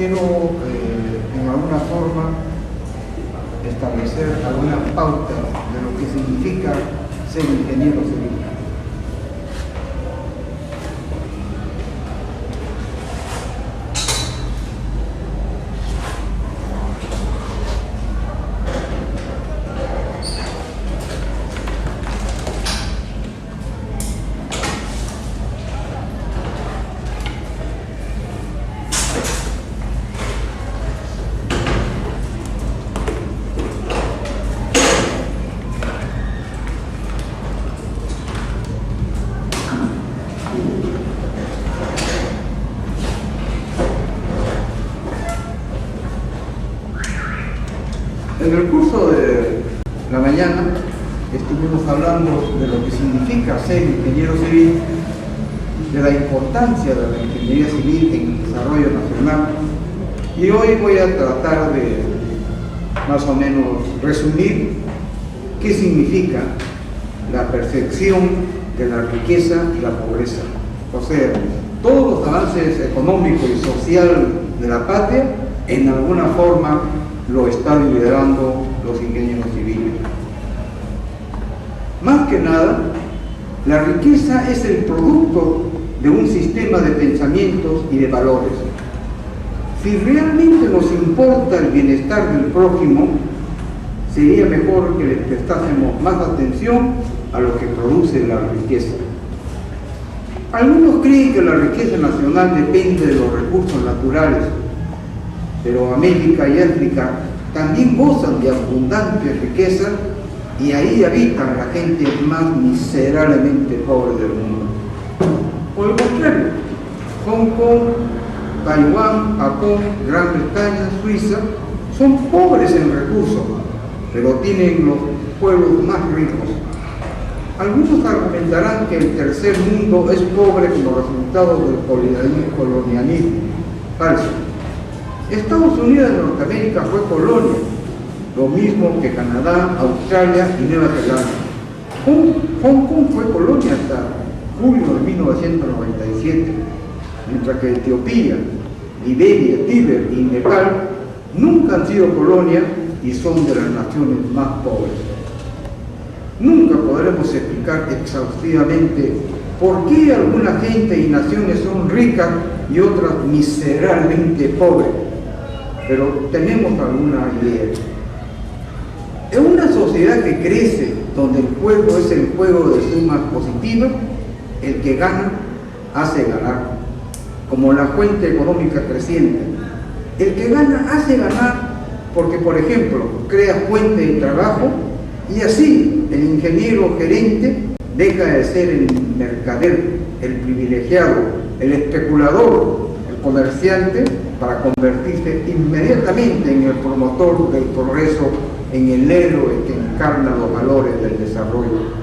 quiero en alguna forma establecer alguna pauta de lo que significa ser ingeniero civil. En el curso de la mañana estuvimos hablando de lo que significa ser ingeniero civil, de la importancia de la ingeniería civil en el desarrollo nacional, y hoy voy a tratar de más o menos resumir qué significa la percepción de la riqueza y la pobreza. O sea, todos los avances económicos y sociales de la patria en alguna forma lo están liderando los ingenieros civiles. Más que nada, la riqueza es el producto de un sistema de pensamientos y de valores. Si realmente nos importa el bienestar del prójimo, sería mejor que le prestásemos más atención a lo que produce la riqueza. Algunos creen que la riqueza nacional depende de los recursos naturales, pero América y África también gozan de abundante riqueza y ahí habitan la gente más miserablemente pobre del mundo. Por el contrario, Hong Kong, Taiwán, Japón, Gran Bretaña, Suiza son pobres en recursos, pero tienen los pueblos más ricos. Algunos argumentarán que el tercer mundo es pobre como resultado del colonialismo. Falso. Estados Unidos de Norteamérica fue colonia, lo mismo que Canadá, Australia y Nueva Zelanda. Hong Kong fue colonia hasta julio de 1997, mientras que Etiopía, Liberia, Tíbet y Nepal nunca han sido colonia y son de las naciones más pobres. Nunca podremos explicar exhaustivamente por qué alguna gente y naciones son ricas y otras miserablemente pobres, pero tenemos alguna idea. En una sociedad que crece, donde el juego es el juego de sumas positivas, el que gana hace ganar, como la fuente económica creciente. El que gana hace ganar porque, por ejemplo, crea fuente de trabajo y así el ingeniero gerente deja de ser el mercader, el privilegiado, el especulador, el comerciante, para convertirse inmediatamente en el promotor del progreso, en el héroe que encarna los valores del desarrollo.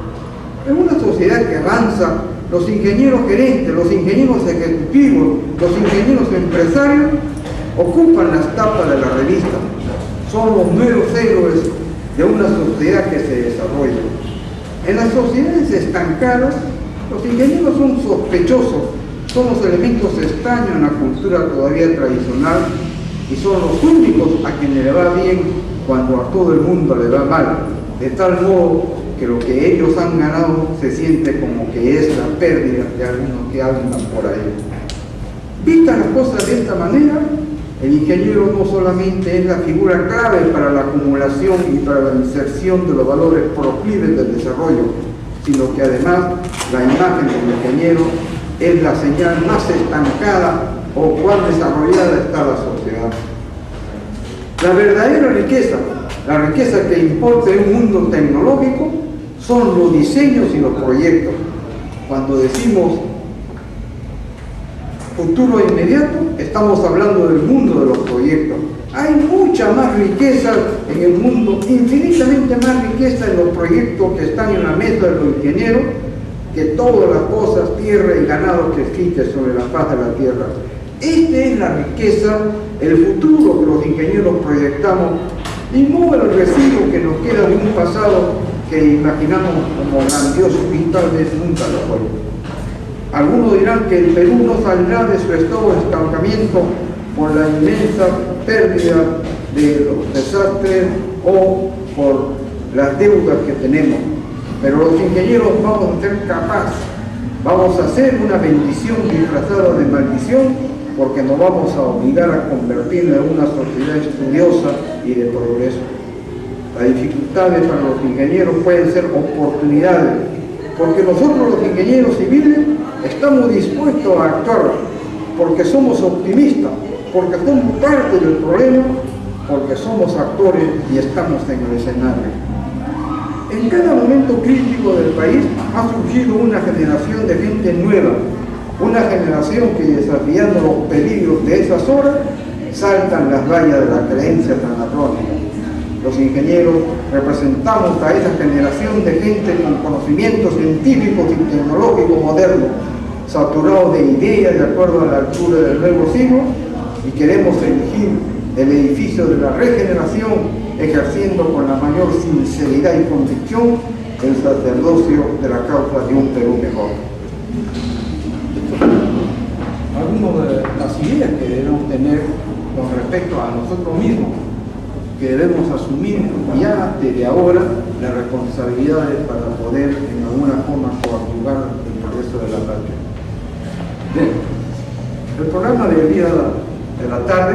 En una sociedad que avanza, los ingenieros gerentes, los ingenieros ejecutivos, los ingenieros empresarios ocupan las tapas de la revista. Son los nuevos héroes de una sociedad que se desarrolla. En las sociedades estancadas, los ingenieros son sospechosos, son los elementos extraños en la cultura todavía tradicional y son los únicos a quienes le va bien cuando a todo el mundo le va mal, de tal modo que lo que ellos han ganado se siente como que es la pérdida de algunos que andan por ahí. Vistas las cosas de esta manera, el ingeniero no solamente es la figura clave para la acumulación y para la inserción de los valores proclives del desarrollo, sino que además la imagen del ingeniero es la señal más estancada o cuán desarrollada está la sociedad. La verdadera riqueza, la riqueza que importa en un mundo tecnológico, son los diseños y los proyectos. Cuando decimos futuro inmediato, estamos hablando del mundo de los proyectos. Hay mucha más riqueza en el mundo, infinitamente más riqueza en los proyectos que están en la mesa de los ingenieros, que todas las cosas, tierra y ganado que existe sobre la faz de la tierra. Esta es la riqueza, el futuro que los ingenieros proyectamos, y no el residuo que nos queda de un pasado que imaginamos como grandioso y tal vez nunca lo fue. Algunos dirán que el Perú no saldrá de su estado de estancamiento por la inmensa pérdida de los desastres o por las deudas que tenemos. Pero los ingenieros vamos a ser capaces, vamos a hacer una bendición disfrazada de maldición, porque nos vamos a obligar a convertirnos en una sociedad estudiosa y de progreso. Las dificultades para los ingenieros pueden ser oportunidades, porque nosotros los ingenieros civiles estamos dispuestos a actuar, porque somos optimistas, porque somos parte del problema, porque somos actores y estamos en el escenario. En cada momento crítico del país ha surgido una generación de gente nueva, una generación que, desafiando los peligros de esas horas, saltan las vallas de las creencias anacrónicas. Los ingenieros representamos a esa generación de gente con conocimientos científicos y tecnológicos modernos, saturados de ideas de acuerdo a la altura del nuevo siglo, y queremos elegir el edificio de la regeneración, ejerciendo con la mayor sinceridad y convicción el sacerdocio de la causa de un Perú mejor. Algunas de las ideas que debemos tener con respecto a nosotros mismos, que debemos asumir ya desde ahora las responsabilidades para poder en alguna forma coadyuvar el progreso de la patria. Bien, el programa del día de la tarde,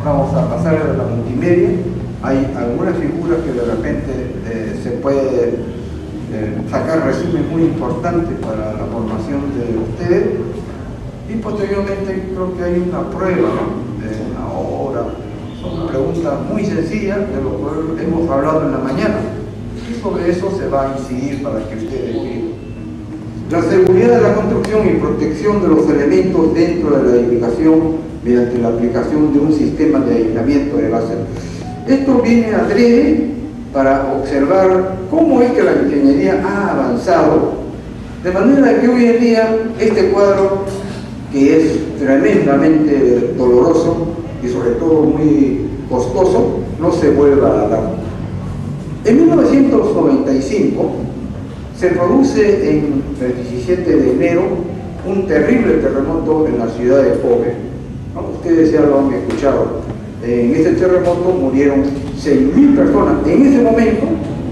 vamos a pasar a la multimedia. Hay algunas figuras que de repente se puede sacar resúmenes muy importantes para la formación de ustedes, y posteriormente creo que hay una prueba, ¿no?, de una hora. Son preguntas muy sencillas de lo que hemos hablado en la mañana, y sobre eso se va a incidir para que ustedes escriban. La seguridad de la construcción y protección de los elementos dentro de la edificación mediante la aplicación de un sistema de aislamiento de base. Esto viene adrede para observar cómo es que la ingeniería ha avanzado, de manera que hoy en día este cuadro, que es tremendamente doloroso y sobre todo muy costoso, no se vuelva a dar. En 1995 se produce en el 17 de enero un terrible terremoto en la ciudad de Kobe, ¿no? Ustedes ya lo han escuchado. En ese terremoto murieron 6.000 personas. En ese momento,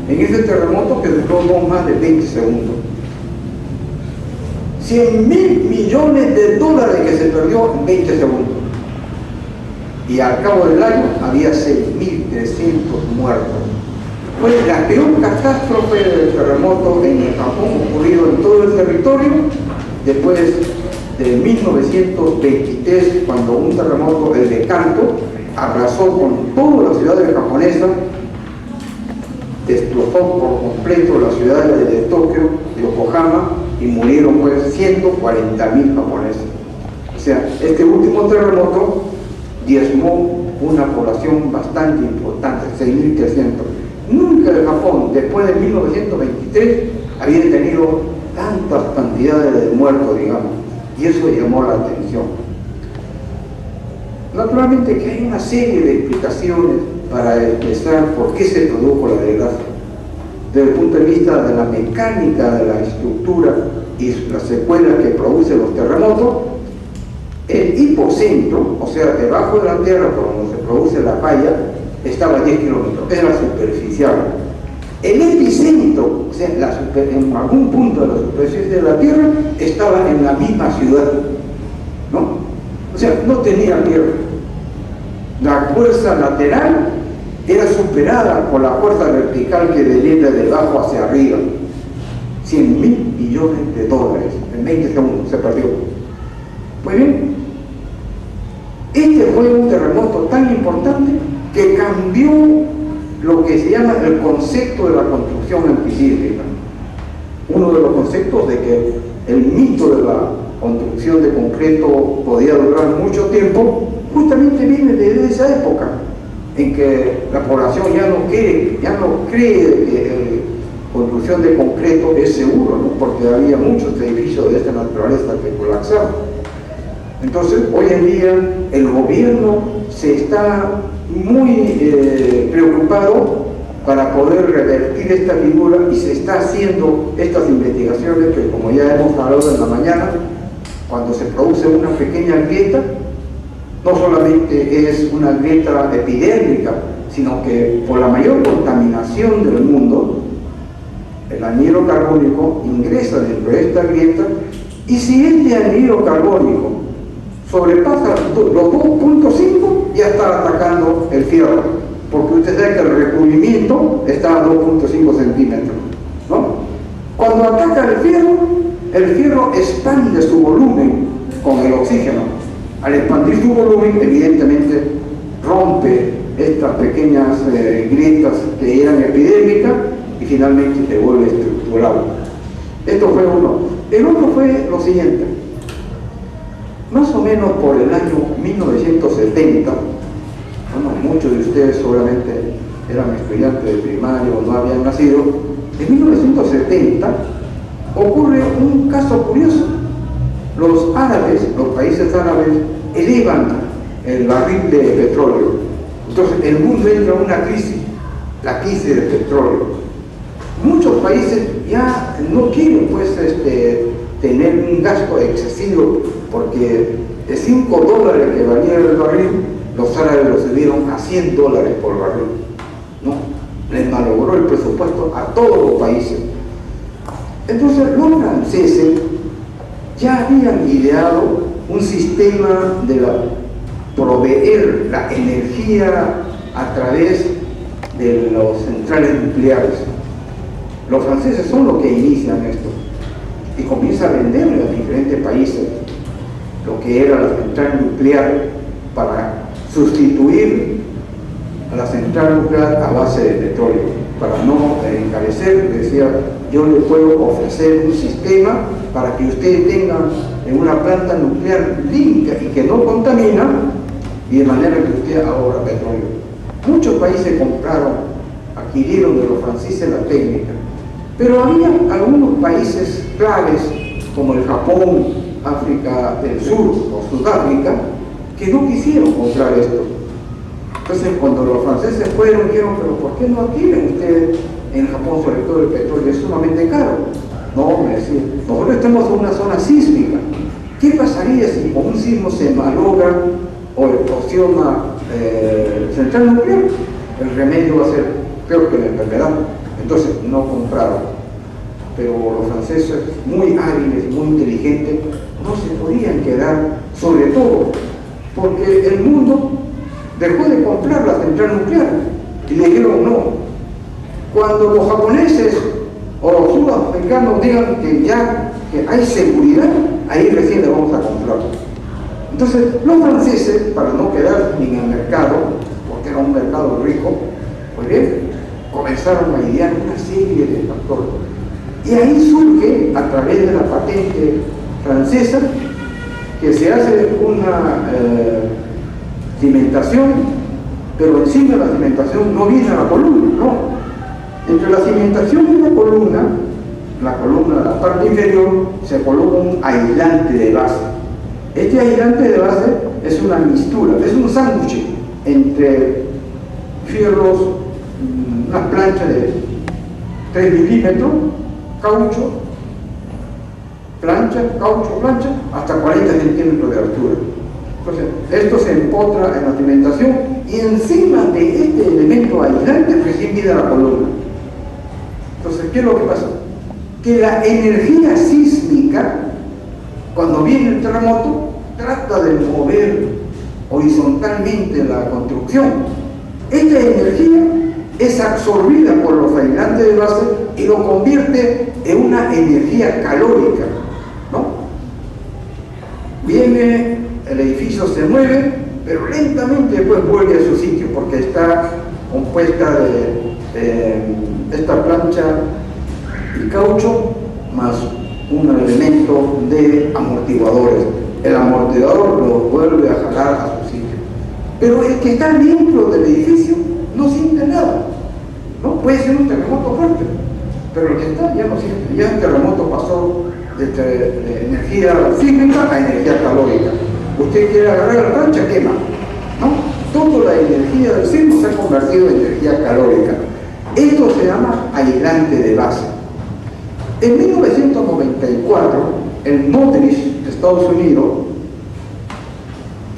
en ese terremoto que duró no más de 20 segundos. 100.000 millones de dólares que se perdió en 20 segundos. Y al cabo del año había 6.300 muertos. Fue la peor catástrofe del terremoto en el Japón ocurrido en todo el territorio después de 1923, cuando un terremoto, el de Kanto, arrasó con todas las ciudades japonesas, destrozó por completo las ciudades de Tokio, Yokohama, y murieron pues 140.000 japoneses. O sea, este último terremoto diezmó una población bastante importante, 6.300. Nunca el Japón, después de 1923, había tenido tantas cantidades de muertos, digamos, y eso llamó la atención. Naturalmente que hay una serie de explicaciones para expresar por qué se produjo la desgracia. Desde el punto de vista de la mecánica de la estructura y las secuelas que producen los terremotos, el hipocentro, o sea, debajo de la tierra por donde se produce la falla, estaba a 10 kilómetros, era superficial. El epicentro, o sea, en algún punto de la superficie de la tierra, estaba en la misma ciudad, ¿no? O sea, no tenía tierra. La fuerza lateral era superada por la fuerza vertical que venía de abajo hacia arriba. 100.000 millones de dólares en 20 segundos se perdió. Muy bien. Este fue un terremoto tan importante que cambió lo que se llama el concepto de la construcción antisísmica. Uno de los conceptos de que el mito de la construcción de concreto podía durar mucho tiempo, justamente viene desde esa época en que la población ya no cree que la construcción de concreto es seguro, ¿no? Porque había muchos edificios de esta naturaleza que colapsaron. Entonces, hoy en día el gobierno se está muy preocupado para poder revertir esta figura y se está haciendo estas investigaciones que, como ya hemos hablado en la mañana, cuando se produce una pequeña grieta, no solamente es una grieta epidérmica, sino que por la mayor contaminación del mundo, el anhidro carbónico ingresa dentro de esta grieta, y si este anhidro carbónico sobrepasa los 2.5, ya está atacando el fierro, porque usted sabe que el recubrimiento está a 2.5 centímetros, ¿no? Cuando ataca el fierro expande su volumen con el oxígeno. Al expandir su volumen, evidentemente rompe estas pequeñas grietas que eran epidérmicas y finalmente se vuelve estructural. Esto fue uno. El otro fue lo siguiente. Más o menos por el año 1970, bueno, muchos de ustedes seguramente eran estudiantes de primaria o no habían nacido, en 1970 ocurre un caso curioso. Los árabes, los países árabes, elevan el barril de petróleo. Entonces el mundo entra en una crisis, la crisis del petróleo. Muchos países ya no quieren pues tener un gasto excesivo, porque de $5 que valía el barril, los árabes lo subieron a $100 por barril, ¿no? Les malogró el presupuesto a todos los países. Entonces los franceses ya habían ideado un sistema de proveer la energía a través de las centrales nucleares. Los franceses son los que inician esto y comienzan a venderle a diferentes países lo que era la central nuclear para sustituir a la central nuclear a base de petróleo. Para no encarecer, decía, yo le puedo ofrecer un sistema para que ustedes tengan una planta nuclear limpia y que no contamina, y de manera que usted ahorra petróleo. Muchos países compraron, adquirieron de los franceses la técnica, pero había algunos países claves como el Japón, África del Sur o Sudáfrica que no quisieron comprar esto. Entonces cuando los franceses fueron, dijeron, pero ¿por qué no adquieren ustedes en Japón, sobre todo el petróleo? Es sumamente caro. No, me decía, nosotros estamos en una zona sísmica. ¿Qué pasaría si con un sismo se malogra o explosiona central nuclear? El remedio va a ser peor que la enfermedad. Entonces no compraron. Pero los franceses, muy hábiles, muy inteligentes, no se podían quedar, sobre todo porque el mundo dejó de comprar la central nuclear y le dijeron no. Cuando los japoneses o los sudafricanos digan que ya que hay seguridad, ahí recién le vamos a comprar. Entonces los franceses, para no quedar en el mercado, porque era un mercado rico, pues bien, comenzaron a idear una serie de factores. Y ahí surge, a través de la patente francesa, que se hace una cimentación, pero encima de la cimentación no viene la columna, no. Entre la cimentación y la columna, la parte inferior, se coloca un aislante de base. Este aislante de base es una mixtura, es un sándwich entre fierros, una plancha de 3 milímetros, caucho, plancha, hasta 40 centímetros de altura. Entonces, esto se empotra en la cimentación y encima de este elemento aislante recién viene la columna. Entonces, ¿qué es lo que pasa? Que la energía sísmica, cuando viene el terremoto, trata de mover horizontalmente la construcción. Esta energía es absorbida por los aislantes de base y lo convierte en una energía calórica, ¿no? Viene, el edificio se mueve, pero lentamente después vuelve a su sitio porque está compuesta de esta plancha y caucho más un elemento de amortiguadores. El amortiguador lo vuelve a jalar a su sitio. Pero el que está dentro del edificio no siente nada, ¿no? Puede ser un terremoto fuerte, pero el que está ya no siente. Ya el terremoto pasó de energía sísmica a energía calórica. Usted quiere agarrar la plancha, quema, ¿no? Toda la energía del sismo se ha convertido en energía calórica. Esto se llama aislante de base. En 1994, en Motrich, Estados Unidos,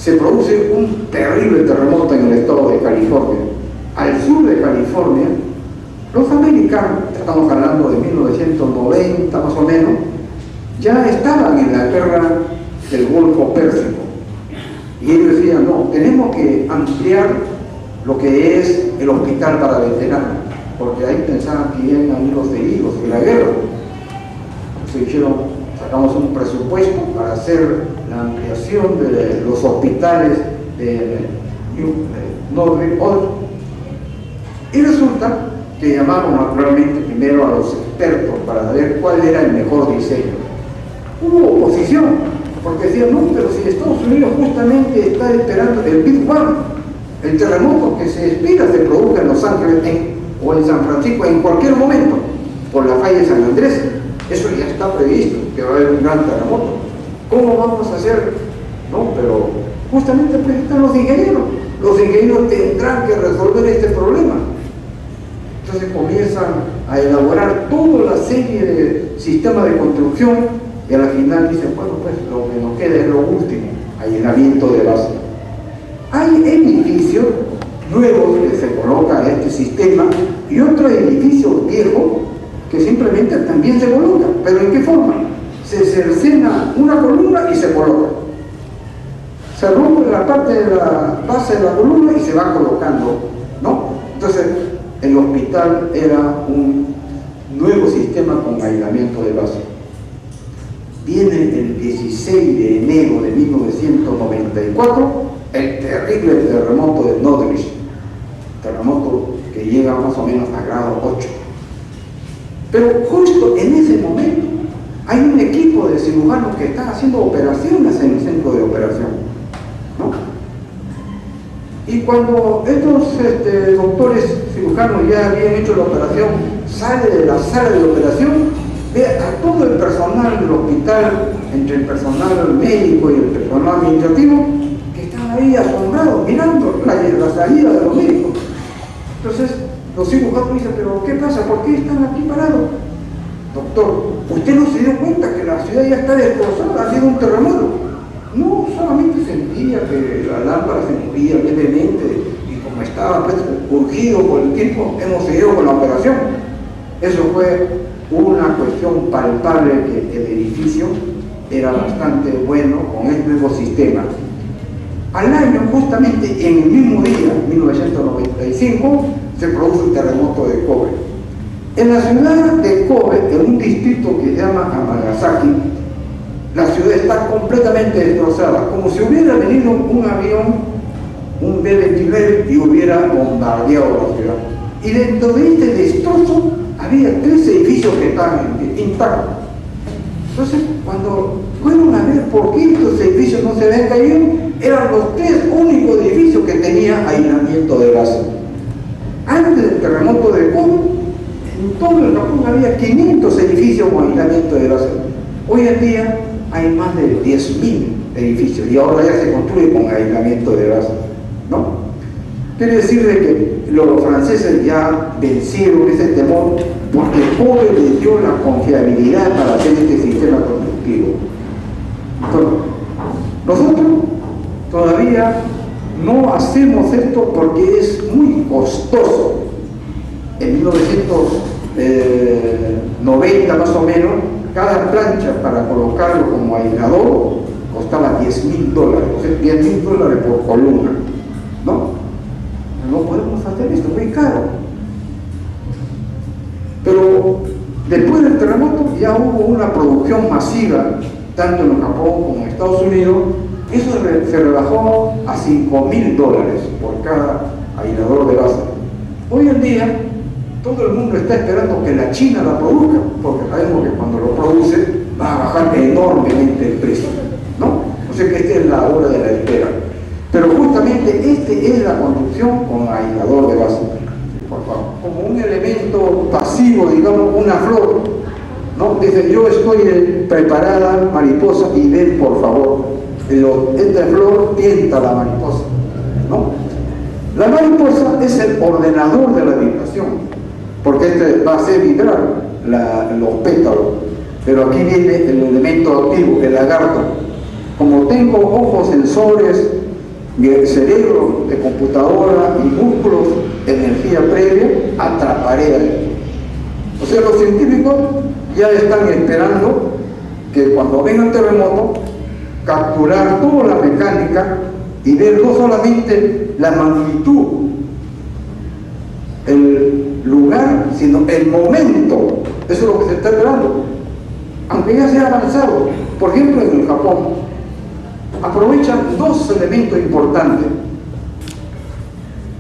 se produce un terrible terremoto en el estado de California. Al sur de California, los americanos, estamos hablando de 1990 más o menos, ya estaban en la guerra del Golfo Pérsico. Y ellos decían, no, tenemos que ampliar lo que es el hospital para veteranos, porque ahí pensaban que iban a ir los heridos de la guerra. Se dijeron, sacamos un presupuesto para hacer la ampliación de los hospitales de Northern Oil. Y resulta que llamaron naturalmente primero a los expertos para ver cuál era el mejor diseño. Hubo oposición, porque decían, no, pero si Estados Unidos justamente está esperando el Big Bang, el terremoto que se espera se produzca en Los Ángeles o en San Francisco en cualquier momento, por la falla de San Andrés. Eso ya está previsto, que va a haber un gran terremoto. ¿Cómo vamos a hacer? No, pero justamente pues están los ingenieros. Los ingenieros tendrán que resolver este problema. Entonces comienzan a elaborar toda la serie de sistemas de construcción y al final dicen, bueno, pues lo que nos queda es lo último, allanamiento de base. Hay edificios nuevos que se colocan en este sistema y otros edificios viejos que simplemente también se colocan. ¿Pero en qué forma? Se cercena una columna y se coloca. Se rompe la parte de la base de la columna y se va colocando, ¿no? Entonces, el hospital era un nuevo sistema con aislamiento de base. Viene el 16 de enero de 1994 el terrible terremoto de Northridge, terremoto que llega más o menos a grado 8. Pero justo en ese momento hay un equipo de cirujanos que están haciendo operaciones en el centro de operación, ¿no? Y cuando estos doctores cirujanos ya habían hecho la operación, sale de la sala de operación, ve a todo el personal del hospital, entre el personal médico y el personal administrativo, que están ahí asombrados, mirando la salida de los médicos. Entonces, los cirujanos dicen, pero ¿qué pasa? ¿Por qué están aquí parados? Doctor, ¿usted no se dio cuenta que la ciudad ya está destrozada? Ha sido un terremoto. No, solamente sentía que la lámpara se movía levemente y como estaba pues, urgido por el tiempo, hemos seguido con la operación. Eso fue una cuestión palpable que el edificio era bastante bueno con este nuevo sistema. Al año, justamente en el mismo día, 1995, se produce el terremoto de Kobe. En la ciudad de Kobe, en un distrito que se llama Amagasaki, la ciudad está completamente destrozada, como si hubiera venido un avión, un B-29, y hubiera bombardeado la ciudad. Y dentro de este destrozo había 3 edificios que estaban intactos. Entonces, cuando fueron a ver por qué estos edificios no se habían caído, eran los 3 únicos edificios que tenían aislamiento de base. Antes del terremoto de Kobe, en todo el Japón había 500 edificios con aislamiento de base. Hoy en día hay más de 10.000 edificios y ahora ya se construye con aislamiento de base, ¿no? Quiere decir de que los franceses ya vencieron ese temor porque Kobe les dio la confiabilidad para hacer este sistema constructivo. Entonces, nosotros todavía no hacemos esto porque es muy costoso. En 1990 más o menos, cada plancha para colocarlo como aislador costaba $10.000, o sea, $10.000 por columna, ¿no? No podemos hacer esto, muy caro. Pero después del terremoto ya hubo una producción masiva, tanto en Japón como en Estados Unidos. Eso se rebajó a $5.000 por cada aislador de base. Hoy en día todo el mundo está esperando que la China la produzca, porque sabemos que cuando lo produce va a bajar enormemente el precio, ¿no? O sea que esta es la hora de la espera. Pero justamente este es la construcción con aislador de base, por favor, como un elemento pasivo, digamos, una flor, ¿no? Dice, yo estoy preparada, mariposa, y ven por favor, esta flor tienta a la mariposa, ¿no? La mariposa es el ordenador de la vibración, porque este va a hacer vibrar los pétalos, pero aquí viene el elemento activo, el lagarto. Como tengo ojos sensores cerebro de computadora y músculos, energía previa, atraparé ahí. O sea, los científicos ya están esperando que cuando venga el terremoto, capturar toda la mecánica y ver no solamente la magnitud, el lugar, sino el momento. Eso es lo que se está esperando. Aunque ya se ha avanzado. Por ejemplo, en el Japón, aprovechan dos elementos importantes: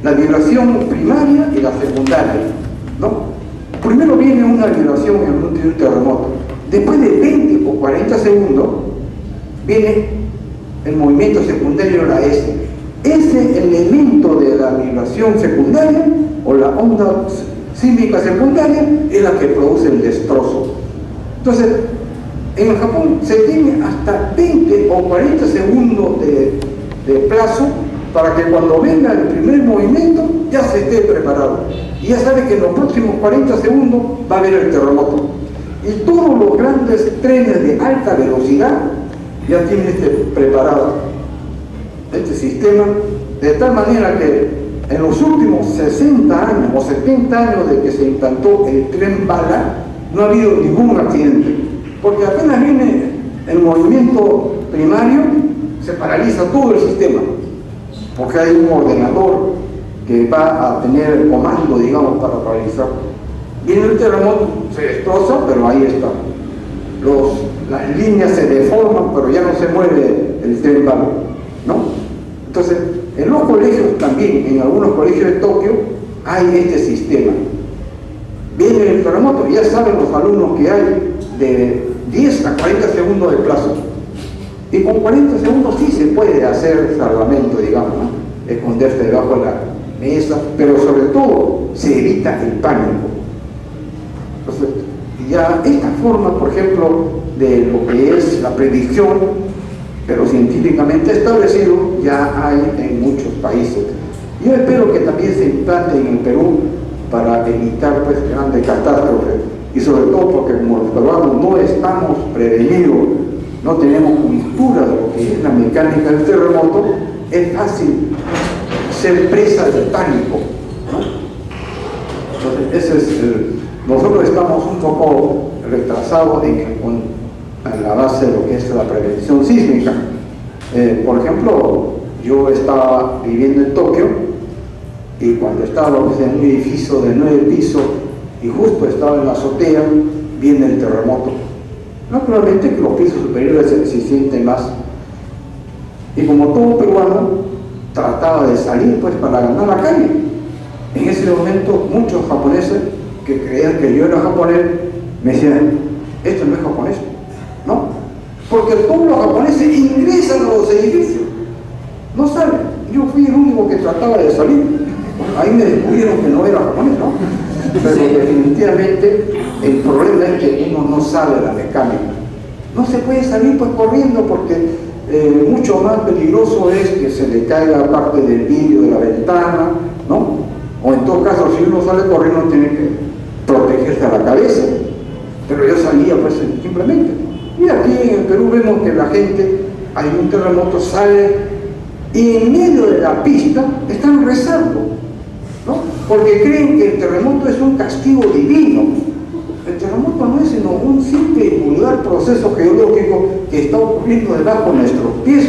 la vibración primaria y la secundaria, ¿no? Primero viene una vibración en un terremoto. Después de 20 o 40 segundos viene el movimiento secundario, la S. Ese elemento de la vibración secundaria o la onda sísmica secundaria es la que produce el destrozo. Entonces, en el Japón se tiene hasta 20 o 40 segundos de plazo para que cuando venga el primer movimiento ya se esté preparado. Y ya sabe que en los próximos 40 segundos va a haber el terremoto. Y todos los grandes trenes de alta velocidad ya tienen preparado este sistema, de tal manera que en los últimos 60 años o 70 años de que se implantó el tren bala, no ha habido ningún accidente. Porque apenas viene el movimiento primario, se paraliza todo el sistema, porque hay un ordenador que va a tener el comando, digamos, para paralizar. Viene el terremoto, se destroza, pero ahí está. Las líneas se deforman, pero ya no se mueve el tren bala, ¿no? Entonces, en los colegios también, en algunos colegios de Tokio, hay este sistema. Viene el terremoto, ya saben los alumnos que hay de 10 a 40 segundos de plazo. Y con 40 segundos sí se puede hacer salvamento, digamos, ¿no? Esconderse debajo de la mesa, pero sobre todo se evita el pánico. Entonces, ya esta forma, por ejemplo, de lo que es la predicción, pero científicamente establecido, ya hay en muchos países. Yo espero que también se implante en el Perú para evitar, pues, grandes catástrofes, y sobre todo porque como los peruanos no estamos prevenidos, no tenemos cultura de lo que es la mecánica del terremoto, es fácil ser presa del pánico, ¿no? Entonces, nosotros estamos un poco retrasados en la base de lo que es la prevención sísmica. Por ejemplo, yo estaba viviendo en Tokio, y cuando estaba en un edificio de 9 pisos y justo estaba en la azotea, viene el terremoto. Naturalmente que los pisos superiores se sienten más. Y como todo peruano, trataba de salir, pues, para ganar la calle. En ese momento muchos japoneses que creían que yo era japonés me decían: esto no es japonés, ¿no? Porque todos los japoneses ingresan a los edificios, no salen. Yo fui el único que trataba de salir. Ahí me descubrieron que no era japonés, ¿no? Pero definitivamente el problema es que uno no sabe la mecánica. No se puede salir, pues, corriendo, porque mucho más peligroso es que se le caiga parte del vidrio de la ventana, ¿no? O en todo caso, si uno sale corriendo, tiene que protegerse a la cabeza. Pero yo salía, pues, simplemente. Y aquí en el Perú vemos que la gente, hay un terremoto, sale y en medio de la pista están rezando, ¿no? Porque creen que el terremoto es un castigo divino. El terremoto no es sino un simple y vulgar proceso geológico que está ocurriendo debajo de nuestros pies.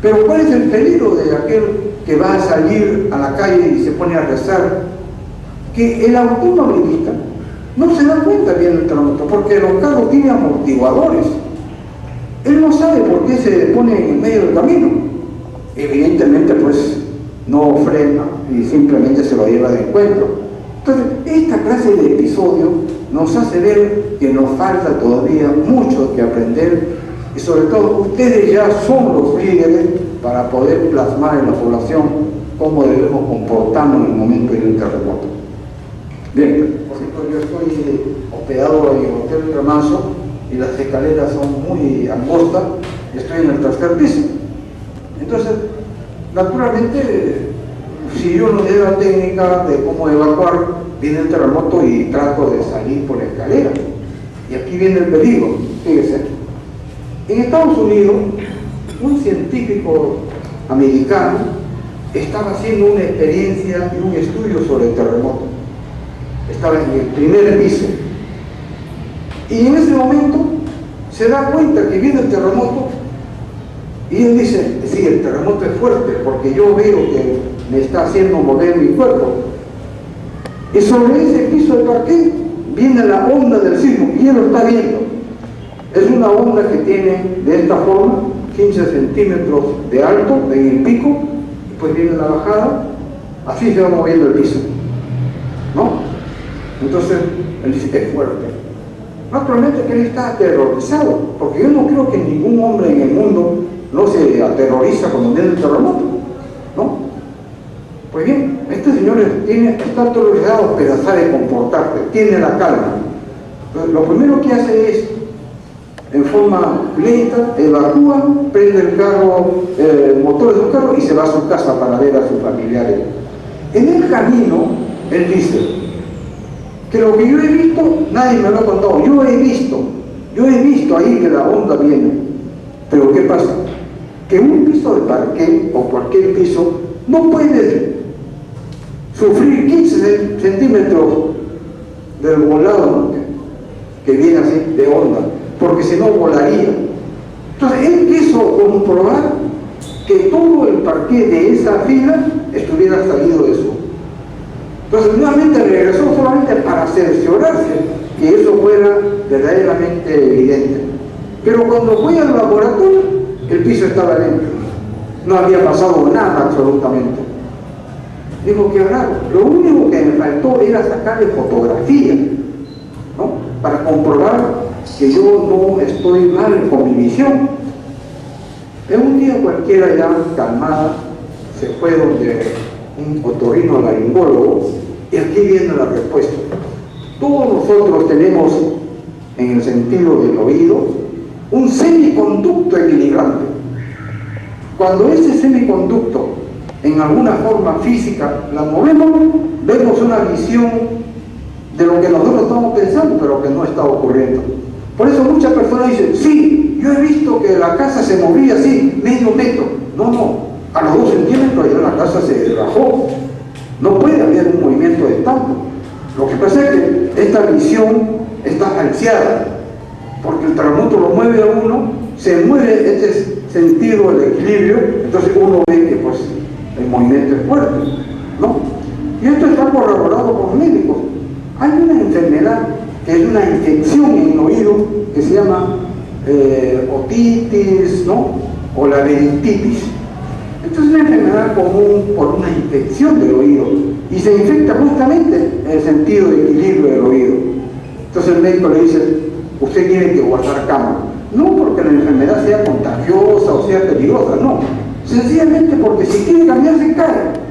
Pero ¿cuál es el peligro de aquel que va a salir a la calle y se pone a rezar? Que el automovilista no se da cuenta bien del terremoto, porque los carros tienen amortiguadores. Él no sabe por qué se pone en medio del camino. Evidentemente, pues, no frena y simplemente se lo lleva de encuentro. Entonces, esta clase de episodio nos hace ver que nos falta todavía mucho que aprender, y sobre todo ustedes ya son los líderes para poder plasmar en la población cómo debemos comportarnos en el momento de un terremoto. Bien, por ejemplo, yo estoy hospedado en el Hotel Remanso y las escaleras son muy angostas y estoy en el tercer piso. Entonces, naturalmente, si yo no sé la técnica de cómo evacuar, viene el terremoto y trato de salir por la escalera. Y aquí viene el peligro, fíjese. En Estados Unidos, un científico americano estaba haciendo una experiencia y un estudio sobre el terremoto. Estaba en el primer piso. Y en ese momento se da cuenta que viene el terremoto y él dice, sí, el terremoto es fuerte porque yo veo que me está haciendo mover mi cuerpo. Y sobre ese piso de parqué viene la onda del sismo y él lo está viendo. Es una onda que tiene de esta forma 15 centímetros de alto en el pico, y pues viene la bajada, así se va moviendo el piso, ¿no? Entonces él dice, es fuerte. Naturalmente que él está aterrorizado, porque yo no creo que ningún hombre en el mundo no se aterroriza cuando viene el terremoto, ¿no? Pues bien, este señor está aterrorizado, pero sabe comportarse, tiene la calma. Entonces, lo primero que hace es, en forma lenta, evacúa, prende el carro, el motor de su carro y se va a su casa para ver a sus familiares. En el camino, él dice que lo que yo he visto, nadie me lo ha contado. Yo he visto ahí que la onda viene. Pero ¿qué pasa? Que un piso de parqué o cualquier piso no puede sufrir 15 centímetros del volado que viene así de onda, porque si no volaría. Entonces él quiso comprobar que todo el parqué de esa fila estuviera salido de eso. Entonces nuevamente regresó solamente para cerciorarse que eso fuera verdaderamente evidente. Pero cuando fue al laboratorio, el piso estaba limpio, no había pasado nada absolutamente. Dijo, qué raro, lo único que me faltó era sacarle fotografía, ¿no? Para comprobar que yo no estoy mal con mi visión. En un día cualquiera, ya calmada, se fue donde un otorrinolaringólogo, y aquí viene la respuesta. Todos nosotros tenemos, en el sentido del oído, un semiconducto equilibrante. Cuando ese semiconducto, en alguna forma física, la movemos, vemos una visión de lo que nosotros estamos pensando, pero que no está ocurriendo. Por eso muchas personas dicen, sí, yo he visto que la casa se movía así, medio metro. No, a los 2 centímetros ya la casa se rajó. No puede haber un movimiento de tanto. Lo que pasa es que esta visión está falseada, porque el terremoto lo mueve a uno, se mueve este sentido del equilibrio, entonces uno ve que pues el movimiento es fuerte, ¿no? Y esto está corroborado por médicos. Hay una enfermedad que es una infección en el oído que se llama otitis, ¿no? O laberintitis. Esto es una enfermedad común por una infección del oído y se infecta justamente el sentido de equilibrio del oído. Entonces el médico le dice, usted tiene que guardar cama. No porque la enfermedad sea contagiosa o sea peligrosa, no. Sencillamente porque si quiere cambiar se cae.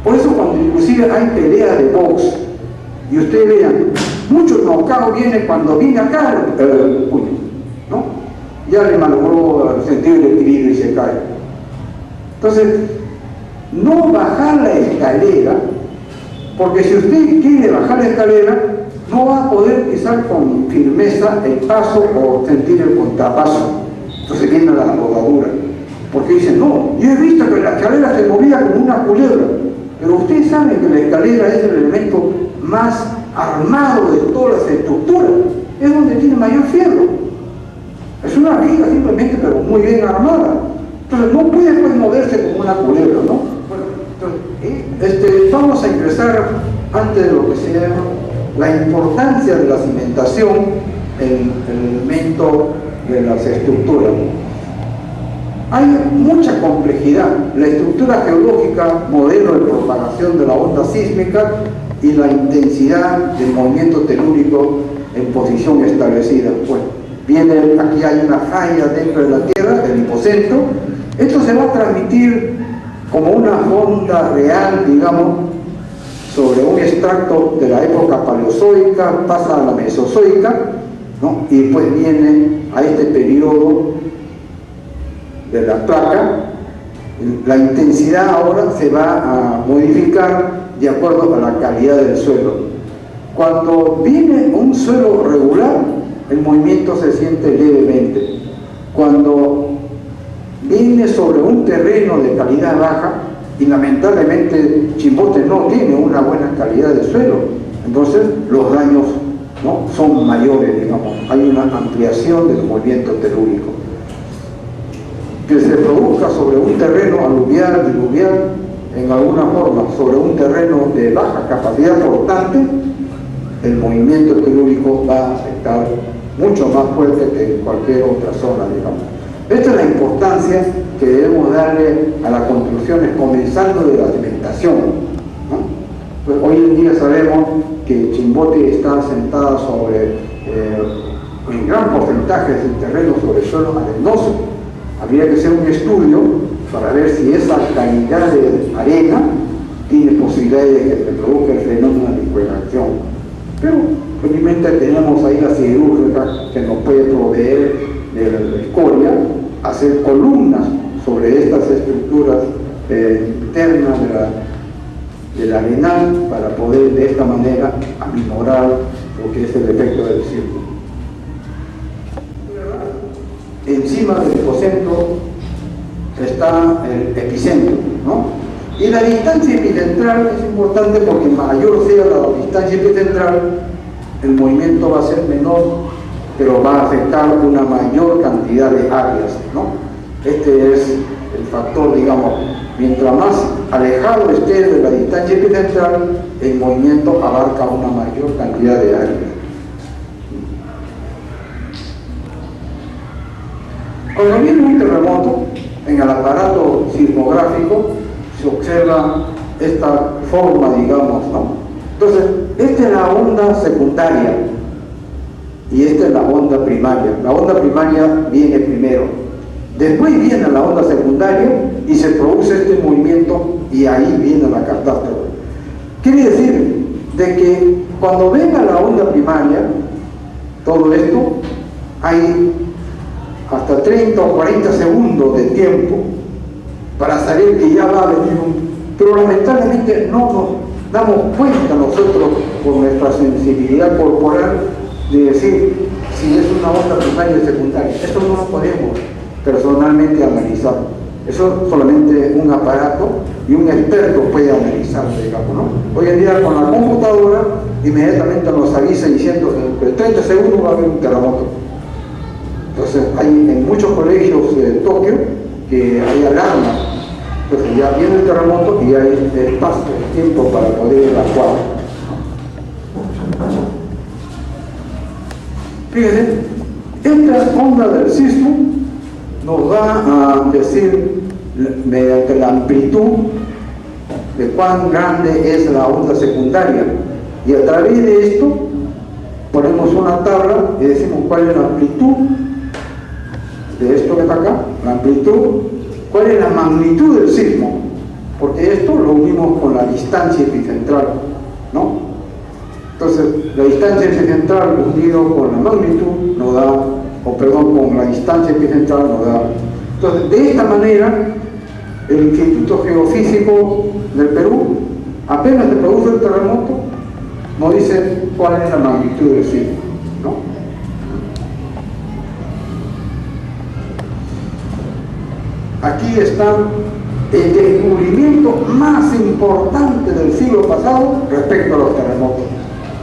Por eso cuando inclusive hay pelea de box, y ustedes vean, muchos knockouts vienen cuando viene acá, ¿no? Ya le malogró el sentido del equilibrio y se cae. Entonces, no bajar la escalera, porque si usted quiere bajar la escalera, no va a poder pisar con firmeza el paso o sentir el contrapaso. Entonces viene la rodadura. Porque dicen, no, yo he visto que la escalera se movía como una culebra. Pero ustedes saben que la escalera es el elemento más armado de todas las estructuras. Es donde tiene mayor fierro. Es una viga simplemente, pero muy bien armada. Entonces no puede pues moverse como una culebra, ¿no? Bueno, entonces, vamos a ingresar antes de lo que se llama la importancia de la cimentación en el elemento de las estructuras. Hay mucha complejidad. La estructura geológica, modelo de propagación de la onda sísmica y la intensidad del movimiento telúrico en posición establecida. Bueno, aquí hay una falla dentro de la Tierra, del hipocentro. Esto se va a transmitir como una onda real, digamos, sobre un extracto de la época paleozoica, pasa a la mesozoica, ¿no? Y después viene a este periodo de la placa. La intensidad ahora se va a modificar de acuerdo a la calidad del suelo. Cuando viene un suelo regular, el movimiento se siente levemente. Cuando viene sobre un terreno de calidad baja y lamentablemente Chimbote no tiene una buena calidad de suelo, entonces los daños, ¿no?, son mayores, digamos, hay una ampliación del movimiento telúrico. Que se produzca sobre un terreno aluvial, diluvial, en alguna forma, sobre un terreno de baja capacidad portante, el movimiento telúrico va a afectar mucho más fuerte que en cualquier otra zona, digamos. Esta es la importancia que debemos darle a las construcciones, comenzando de la cimentación, ¿no? Pues hoy en día sabemos que Chimbote está asentada sobre, en gran porcentaje de terreno sobre suelo arenoso. Habría que hacer un estudio para ver si esa calidad de arena tiene posibilidades de que se produzca el fenómeno de liquefacción. Pero felizmente tenemos ahí la siderúrgica que nos puede proveer de la escoria, hacer columnas sobre estas estructuras internas del arenal para poder de esta manera aminorar lo que es el efecto del círculo. Encima del epicentro está el epicentro, ¿no? Y la distancia epicentral es importante porque mayor sea la distancia epicentral, el movimiento va a ser menor, pero va a afectar una mayor cantidad de áreas, ¿no? Este es el factor, digamos, mientras más alejado esté de la distancia epicentral, el movimiento abarca una mayor cantidad de áreas. Cuando viene un terremoto, en el aparato sismográfico se observa esta forma, digamos, ¿no? Entonces, esta es la onda secundaria y esta es la onda primaria. La onda primaria viene primero, después viene la onda secundaria y se produce este movimiento y ahí viene la catástrofe. Quiere decir de que cuando venga la onda primaria, todo esto, hay hasta 30 o 40 segundos de tiempo para saber que ya va a venir pero lamentablemente no nos damos cuenta nosotros por nuestra sensibilidad corporal de decir si es una onda primaria o secundaria. Eso no lo podemos personalmente analizar. Eso solamente un aparato y un experto puede analizar, digamos, ¿no? Hoy en día con la computadora inmediatamente nos avisa diciendo que en 30 segundos va a haber un terremoto. Entonces hay en muchos colegios de Tokio que hay alarmas. Entonces ya viene el terremoto y hay espacio, tiempo para poder evacuar. Fíjense, esta onda del sismo nos va a decir mediante la amplitud de cuán grande es la onda secundaria, y a través de esto ponemos una tabla y decimos cuál es la amplitud de esto que está acá, la amplitud, cuál es la magnitud del sismo, porque esto lo unimos con la distancia epicentral, ¿no? Entonces, la distancia epicentral unido con la magnitud nos da, con la distancia epicentral nos da. Entonces, de esta manera, el Instituto Geofísico del Perú, apenas se produce el terremoto, nos dice cuál es la magnitud del sismo, ¿no? Aquí está el descubrimiento más importante del siglo pasado respecto a los terremotos.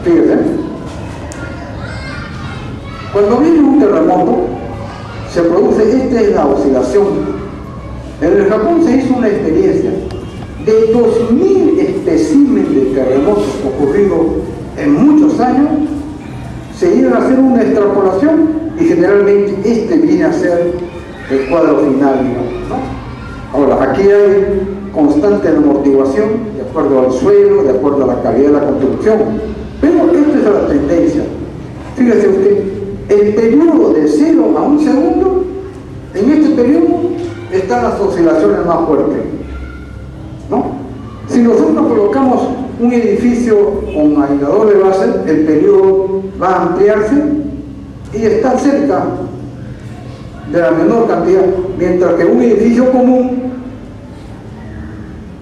Fíjense, cuando viene un terremoto, se produce, esta es la oscilación. En el Japón se hizo una experiencia de 2000 especímenes de terremotos ocurridos en muchos años. Se iba a hacer una extrapolación y generalmente este viene a ser el cuadro final, ¿no? Ahora, aquí hay constante amortiguación de acuerdo al suelo, de acuerdo a la calidad de la construcción, pero esta es la tendencia. Fíjese usted, el periodo de 0 a 1 segundo, en este periodo están las oscilaciones más fuertes, ¿no? Si nosotros colocamos un edificio con aislador de base, el periodo va a ampliarse y está cerca de la menor cantidad, mientras que un edificio común,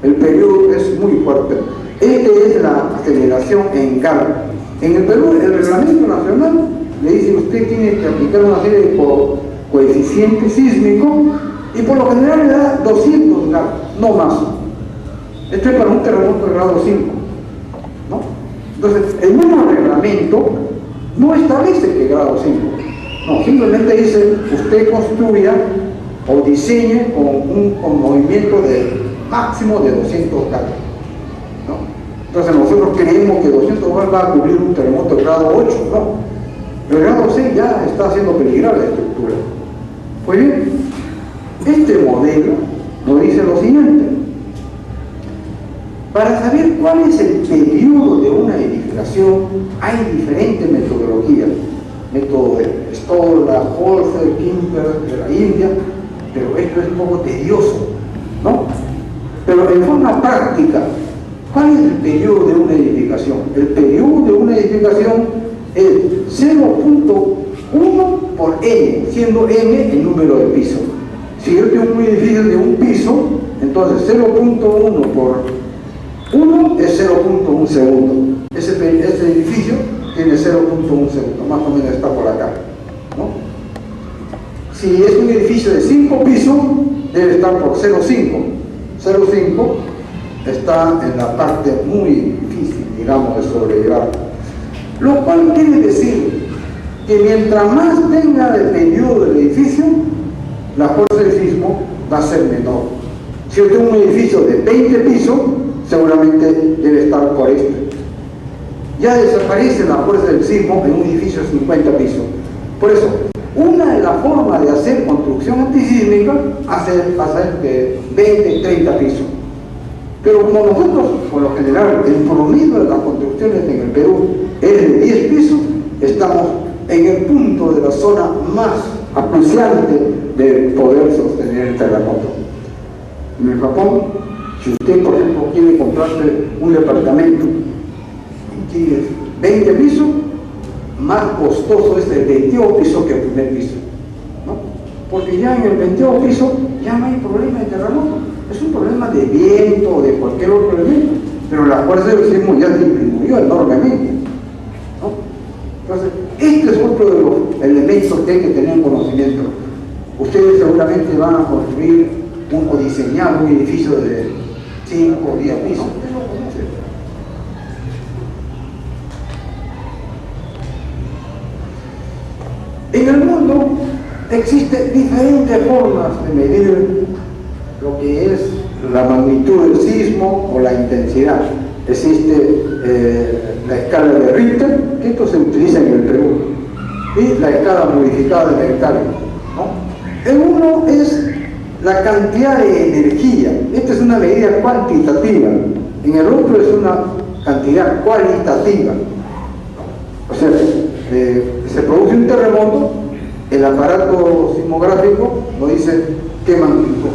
el periodo es muy fuerte. Esta es la aceleración en carga. En el Perú, el reglamento nacional le dice usted tiene que aplicar una serie de coeficientes sísmicos y por lo general le da 200 grados, no más. Esto es para un terremoto de grado 5, ¿no? Entonces, el mismo reglamento no establece que grado 5, no, simplemente dice, usted construya o diseñe con movimiento de máximo de 200 grados, ¿no? Entonces nosotros creemos que 200 grados va a cubrir un terremoto de grado 8, no. El grado 6 ya está haciendo peligrar la estructura. Pues bien, este modelo nos dice lo siguiente: para saber cuál es el periodo de una edificación, hay diferentes metodologías. Método de Stoller, Holzer, Kimper, de la India, pero esto es un poco tedioso, ¿no? Pero en forma práctica, ¿cuál es el periodo de una edificación? El periodo de una edificación es 0.1 por n, siendo n el número de pisos. Si yo tengo un edificio de un piso, entonces 0.1 por 1 es 0.1 segundo. Ese edificio tiene 0.1 segundo, más o menos está por acá, ¿no? Si es un edificio de 5 pisos, debe estar por 0.5. 0.5 está en la parte muy difícil, digamos, de sobrellevar. Lo cual quiere decir que mientras más tenga el periodo del edificio, la fuerza del sismo va a ser menor. Si yo tengo un edificio de 20 pisos, seguramente debe estar por este. Ya desaparece la fuerza del sismo en un edificio de 50 pisos. Por eso, una de las formas de hacer construcción antisísmica es hacer de 20, 30 pisos. Pero como nosotros, por lo general, el promedio de las construcciones en el Perú es de 10 pisos, estamos en el punto de la zona más acuciante de poder sostener el terremoto. En el Japón, si usted, por ejemplo, quiere comprarse un departamento y quiere 20 pisos, más costoso es el 20º piso que el primer piso, ¿no? Porque ya en el 20º piso ya no hay problema de terremoto, es un problema de viento o de cualquier otro elemento, pero la fuerza del sismo ya disminuyó enormemente, ¿no? Entonces, este es otro de los elementos que hay que tener en conocimiento. Ustedes seguramente van a construir o diseñar un edificio de 5 o 10 pisos. En el mundo existen diferentes formas de medir lo que es la magnitud del sismo o la intensidad. Existe la escala de Richter, que esto se utiliza en el Perú, y la escala modificada de Mercalli, ¿no? En uno es la cantidad de energía, esta es una medida cuantitativa, en el otro es una cantidad cualitativa. O sea, se produce un terremoto, el aparato sismográfico nos dice qué magnitud,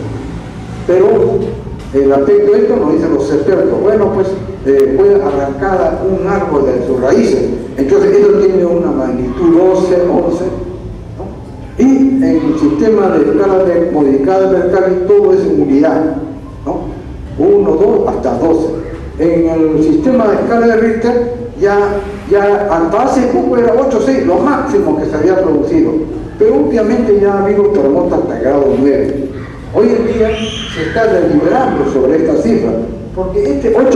pero el aspecto de esto nos dice los expertos, bueno, pues puede arrancar un árbol de sus raíces, entonces esto tiene una magnitud 12, 11, ¿no? Y en el sistema de escala de modificada de Mercalli todo es en unidad, ¿no? 1, 2, hasta 12. En el sistema de escala de Richter ya hasta hace poco era 8, 6, lo máximo que se había producido, pero obviamente ya ha habido terremotos hasta grado 9. Hoy en día se está deliberando sobre esta cifra, porque este 8,6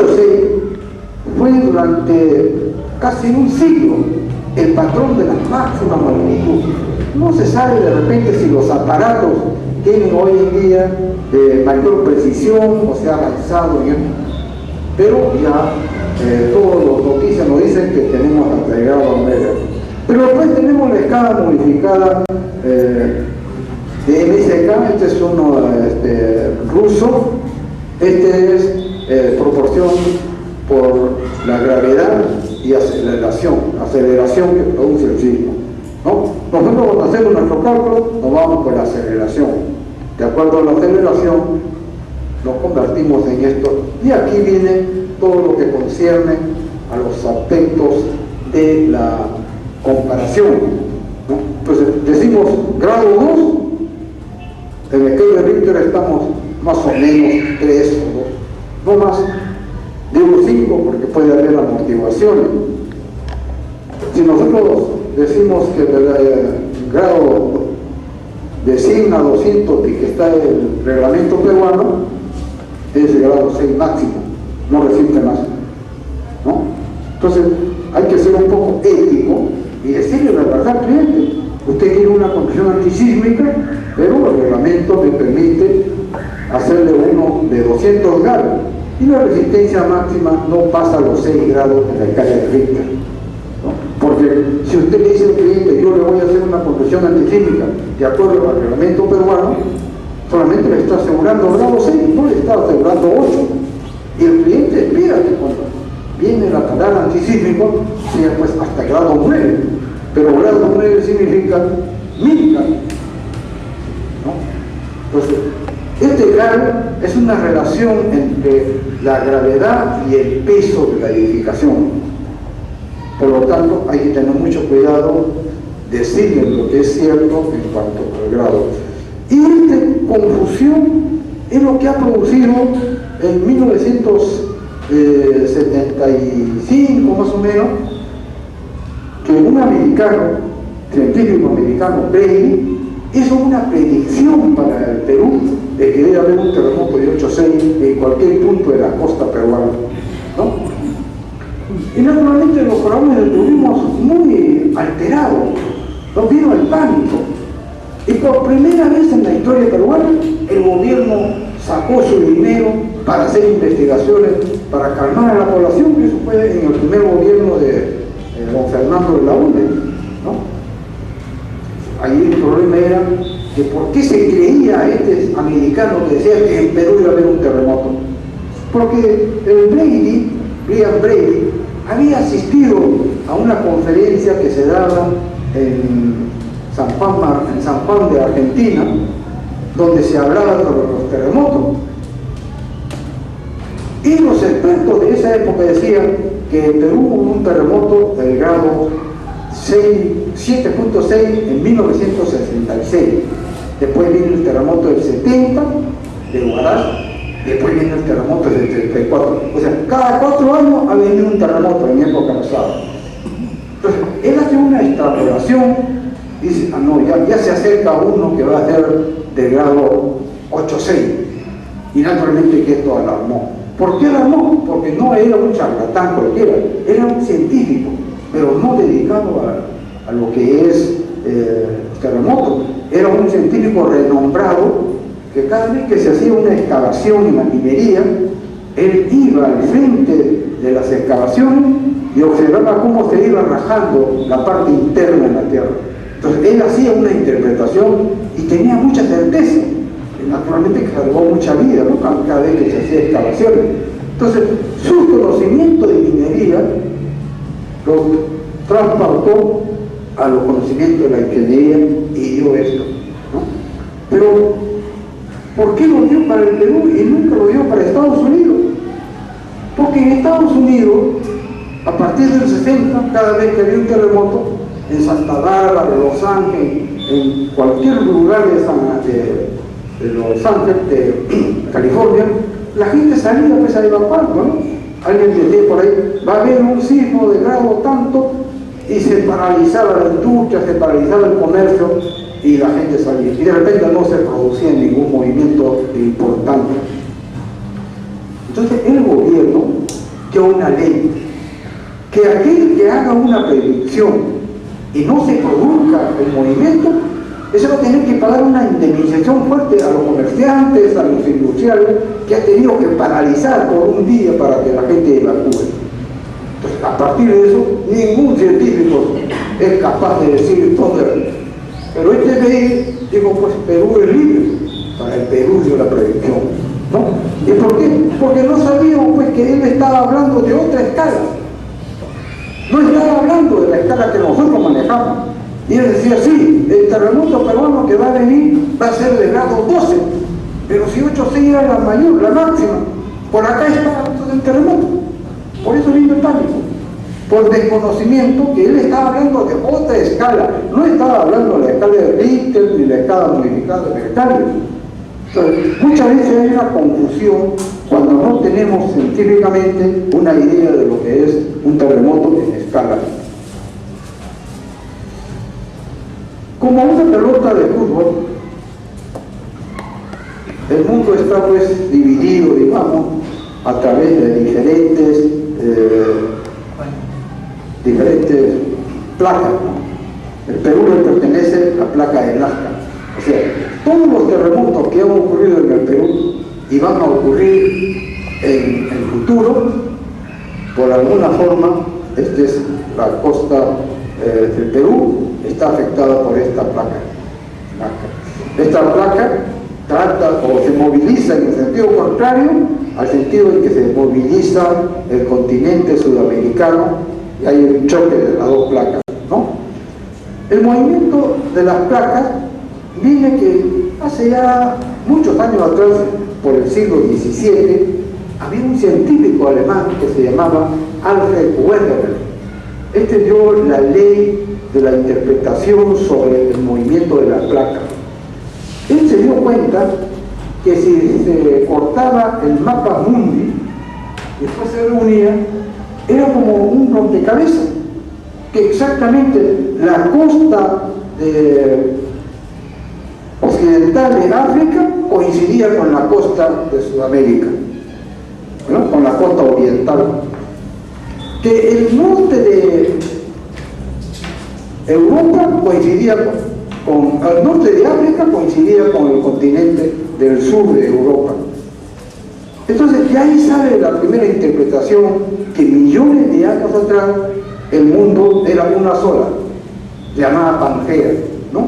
fue durante casi un siglo el patrón de la máxima magnitud. No se sabe de repente si los aparatos tienen hoy en día de mayor precisión o se ha avanzado en esto, pero ya todas las noticias nos dicen que tenemos hasta el grado 9. Pero después tenemos la escala modificada de MSK, este es uno ruso, este es proporción por la gravedad y aceleración que produce el sismo, ¿no? Nosotros cuando hacemos nuestro cálculo nos vamos por la aceleración. De acuerdo a la aceleración nos convertimos en esto, y aquí viene todo lo que concierne a los aspectos de la comparación, ¿no? Entonces decimos grado 2, en el escala de Richter estamos más o menos 3 o 2, no más. Digo 5 porque puede haber amortiguaciones. Si nosotros decimos que el grado de 100 a 200 que está el reglamento peruano, es de grado 6 máximo, no resiste más, ¿no? Entonces hay que ser un poco ético y decirle la verdad al cliente: usted quiere una condición antisísmica, pero el reglamento me permite hacerle uno de 200 grados y la resistencia máxima no pasa los 6 grados en la escala de Richter, ¿no? Porque si usted le dice al cliente: yo le voy a hacer una condición antisísmica de acuerdo al reglamento peruano, solamente le está asegurando grado 6, no le está asegurando 8, y el cliente espera que cuando viene la palabra antisísmico sea pues hasta grado 9, pero grado 9 significa 1000, ¿no? Entonces, este grado es una relación entre la gravedad y el peso de la edificación. Por lo tanto, hay que tener mucho cuidado, decirle lo que es cierto en cuanto al grado. Y esta confusión es lo que ha producido en 1975 más o menos, que un americano, científico americano, Brady, hizo una predicción para el Perú de que debe haber un terremoto de 8.6 en cualquier punto de la costa peruana, ¿no? Y naturalmente los faraones del Perú vimos muy alterados, nos vino el pánico. Y por primera vez en la historia peruana, el gobierno sacó su dinero para hacer investigaciones, para calmar a la población, que eso fue en el primer gobierno de don Fernando de la UNE, ¿no? Ahí el problema era que por qué se creía a este americano que decía que en Perú iba a haber un terremoto. Porque el Brian Brady, había asistido a una conferencia que se daba en San Juan de Argentina, donde se hablaba sobre los terremotos. Y los expertos de esa época decían que en Perú hubo un terremoto del grado 7.6 en 1966. Después vino el terremoto del 70 de Huaraz, después viene el terremoto del 34. O sea, cada 4 años ha venido un terremoto en época pasada. Entonces, él hace una extrapolación, dice: ah, no, ya se acerca uno que va a ser de grado 8.6. Y naturalmente que esto alarmó. ¿Por qué alarmó? Porque no era un charlatán cualquiera, era un científico, pero no dedicado a lo que es terremoto. Era un científico renombrado, que cada vez que se hacía una excavación en la minería, él iba al frente de las excavaciones y observaba cómo se iba rajando la parte interna de la tierra. Entonces él hacía una interpretación y tenía mucha certeza. Naturalmente que salvó mucha vida, ¿no? Cada vez que se hacía excavaciones. Entonces su conocimiento de minería lo transportó a los conocimientos de la ingeniería y dio esto, ¿no? Pero ¿por qué lo dio para el Perú y nunca lo dio para Estados Unidos? Porque en Estados Unidos, a partir del 60, cada vez que había un terremoto, en Santa Bárbara, Los Ángeles, en cualquier lugar de Los Ángeles, de California, la gente salía pues a evacuar, ¿no? Alguien decía por ahí: va a haber un sismo de grado tanto, y se paralizaba la industria, se paralizaba el comercio, y la gente salía. Y de repente no se producía ningún movimiento importante. Entonces el gobierno creó una ley que aquel que haga una predicción y no se produzca el movimiento, eso va a tener que pagar una indemnización fuerte a los comerciantes, a los industriales, que ha tenido que paralizar por un día para que la gente evacúe. Entonces, a partir de eso, ningún científico es capaz de decir todo. Pero este país dijo: pues Perú es libre. Para el Perú dio la predicción, ¿no? ¿Y por qué? Porque no sabíamos pues que él estaba hablando de otra escala. No estaba hablando de la escala que nosotros manejamos. Y él decía: sí, el terremoto peruano que va a venir va a ser de grado 12. Pero si 8.6 era la mayor, la máxima, por acá está el terremoto. Por eso vino el pánico. Por desconocimiento, que él estaba hablando de otra escala. No estaba hablando de la escala de Richter ni la escala modificada de Mercalli. Entonces, muchas veces hay una confusión cuando no tenemos científicamente una idea de lo que es un terremoto en escala. Como una pelota de fútbol, el mundo está pues dividido, digamos, a través de diferentes placas, ¿no? El Perú le pertenece a la placa de Nazca. O sea, todos los terremotos que han ocurrido en el Perú y van a ocurrir en el futuro, por alguna forma, esta es la costa del Perú, está afectada por esta placa. Esta placa trata o se moviliza en el sentido contrario al sentido en que se moviliza el continente sudamericano y hay un choque de las dos placas, ¿no? El movimiento de las placas viene que hace ya muchos años atrás, por el siglo XVII, había un científico alemán que se llamaba Alfred Wegener. Este dio la ley de la interpretación sobre el movimiento de las placas. Él se dio cuenta que si se cortaba el mapa mundi y después se reunía, era como un rompecabezas, que exactamente la costa occidental de África coincidía con la costa de Sudamérica, ¿no? Con la costa oriental. Que el norte de Europa coincidía el norte de África coincidía con el continente del sur de Europa. Entonces, ya ahí sale la primera interpretación que millones de años atrás el mundo era una sola, llamada Pangea, ¿no?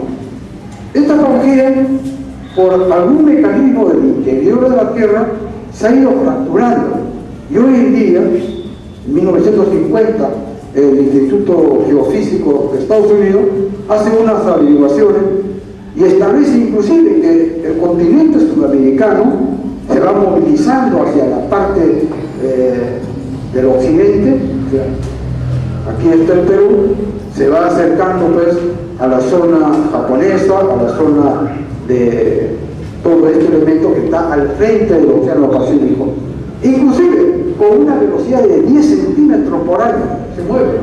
Esta Pangea, por algún mecanismo del interior de la Tierra, se ha ido fracturando. Y hoy en día, en 1950, el Instituto Geofísico de Estados Unidos hace unas averiguaciones y establece inclusive que el continente sudamericano se va movilizando hacia la parte del occidente. O sea, aquí está el Perú, se va acercando pues a la zona japonesa, a la zona de todo este elemento que está al frente del Océano Pacífico, inclusive con una velocidad de 10 centímetros por año se mueve.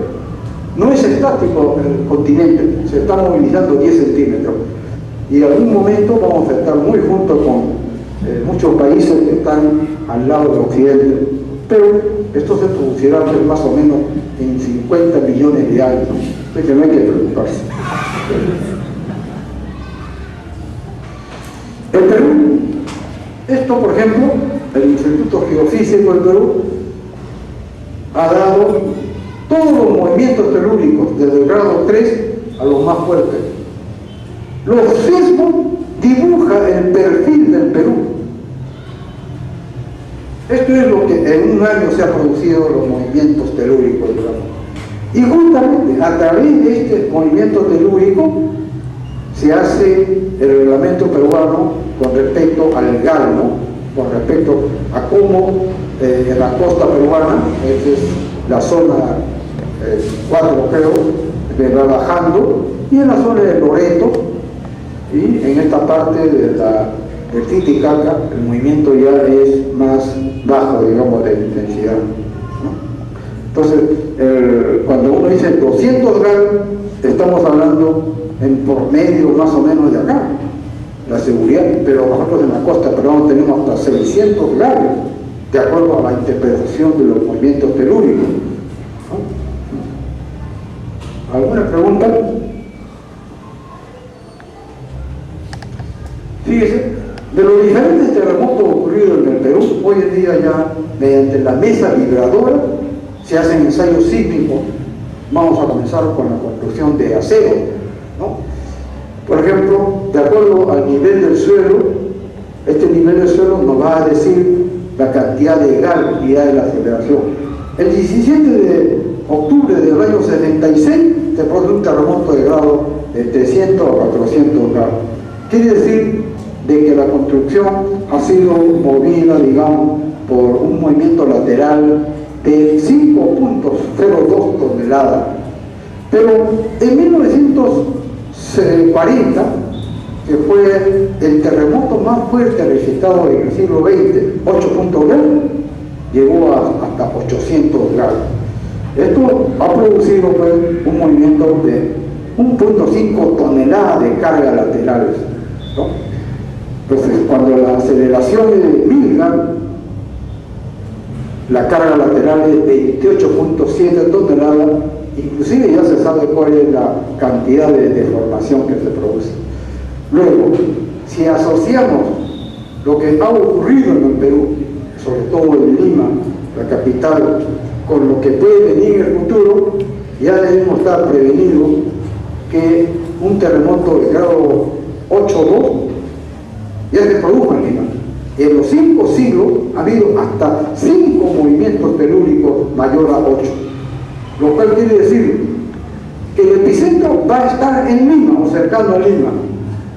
No es estático el continente, se está movilizando 10 centímetros. Y en algún momento vamos a estar muy juntos con muchos países que están al lado del occidente. Pero esto se producirá pues, más o menos en 50 millones de años. Así que no hay que preocuparse. El Perú, esto por ejemplo, el Instituto Geofísico del Perú ha dado todos los movimientos telúricos desde el grado 3 a los más fuertes. Los sismos dibujan el perfil del Perú. Esto es lo que en un año se ha producido los movimientos telúricos, digamos. Y justamente a través de este movimiento telúrico se hace el reglamento peruano con respecto al GAL, ¿no? Con respecto a cómo en la costa peruana, esta es la zona 4 creo, de Bajando, y en la zona de Loreto, y en esta parte del Titicaca el movimiento ya es más bajo, digamos, de intensidad, ¿no? Entonces, cuando uno dice 200 grados, estamos hablando en promedio más o menos de acá, la seguridad, pero nosotros en la costa peruana tenemos hasta 600 grados, de acuerdo a la interpretación de los movimientos telúricos, ¿no? ¿Alguna pregunta? Fíjese, de los diferentes terremotos ocurridos en el Perú, hoy en día ya mediante la mesa vibradora se hacen ensayos sísmicos. Vamos a comenzar con la construcción de acero, ¿no? Por ejemplo, de acuerdo al nivel del suelo, este nivel del suelo nos va a decir la cantidad de GAL y de la aceleración. El 17 de octubre del año 76 se produjo un terremoto de grado de 300 a 400 grados. Quiere decir de que la construcción ha sido movida, digamos, por un movimiento lateral de 5.02 toneladas. Pero en 1940, que fue el terremoto más fuerte registrado en el siglo XX, 8.2, llegó hasta 800 grados. Esto ha producido pues, un movimiento de 1.5 toneladas de carga laterales, ¿no? Entonces, cuando la aceleración es 1000 gramos, la carga lateral es 28.7 toneladas, inclusive ya se sabe cuál es la cantidad de deformación que se produce. Luego, si asociamos lo que ha ocurrido en el Perú, sobre todo en Lima, la capital, con lo que puede venir en el futuro, ya debemos estar prevenidos que un terremoto de grado 8.2 ya se produjo en Lima. En los 5 siglos ha habido hasta 5 movimientos telúricos mayor a 8, lo cual quiere decir que el epicentro va a estar en Lima o cercano a Lima,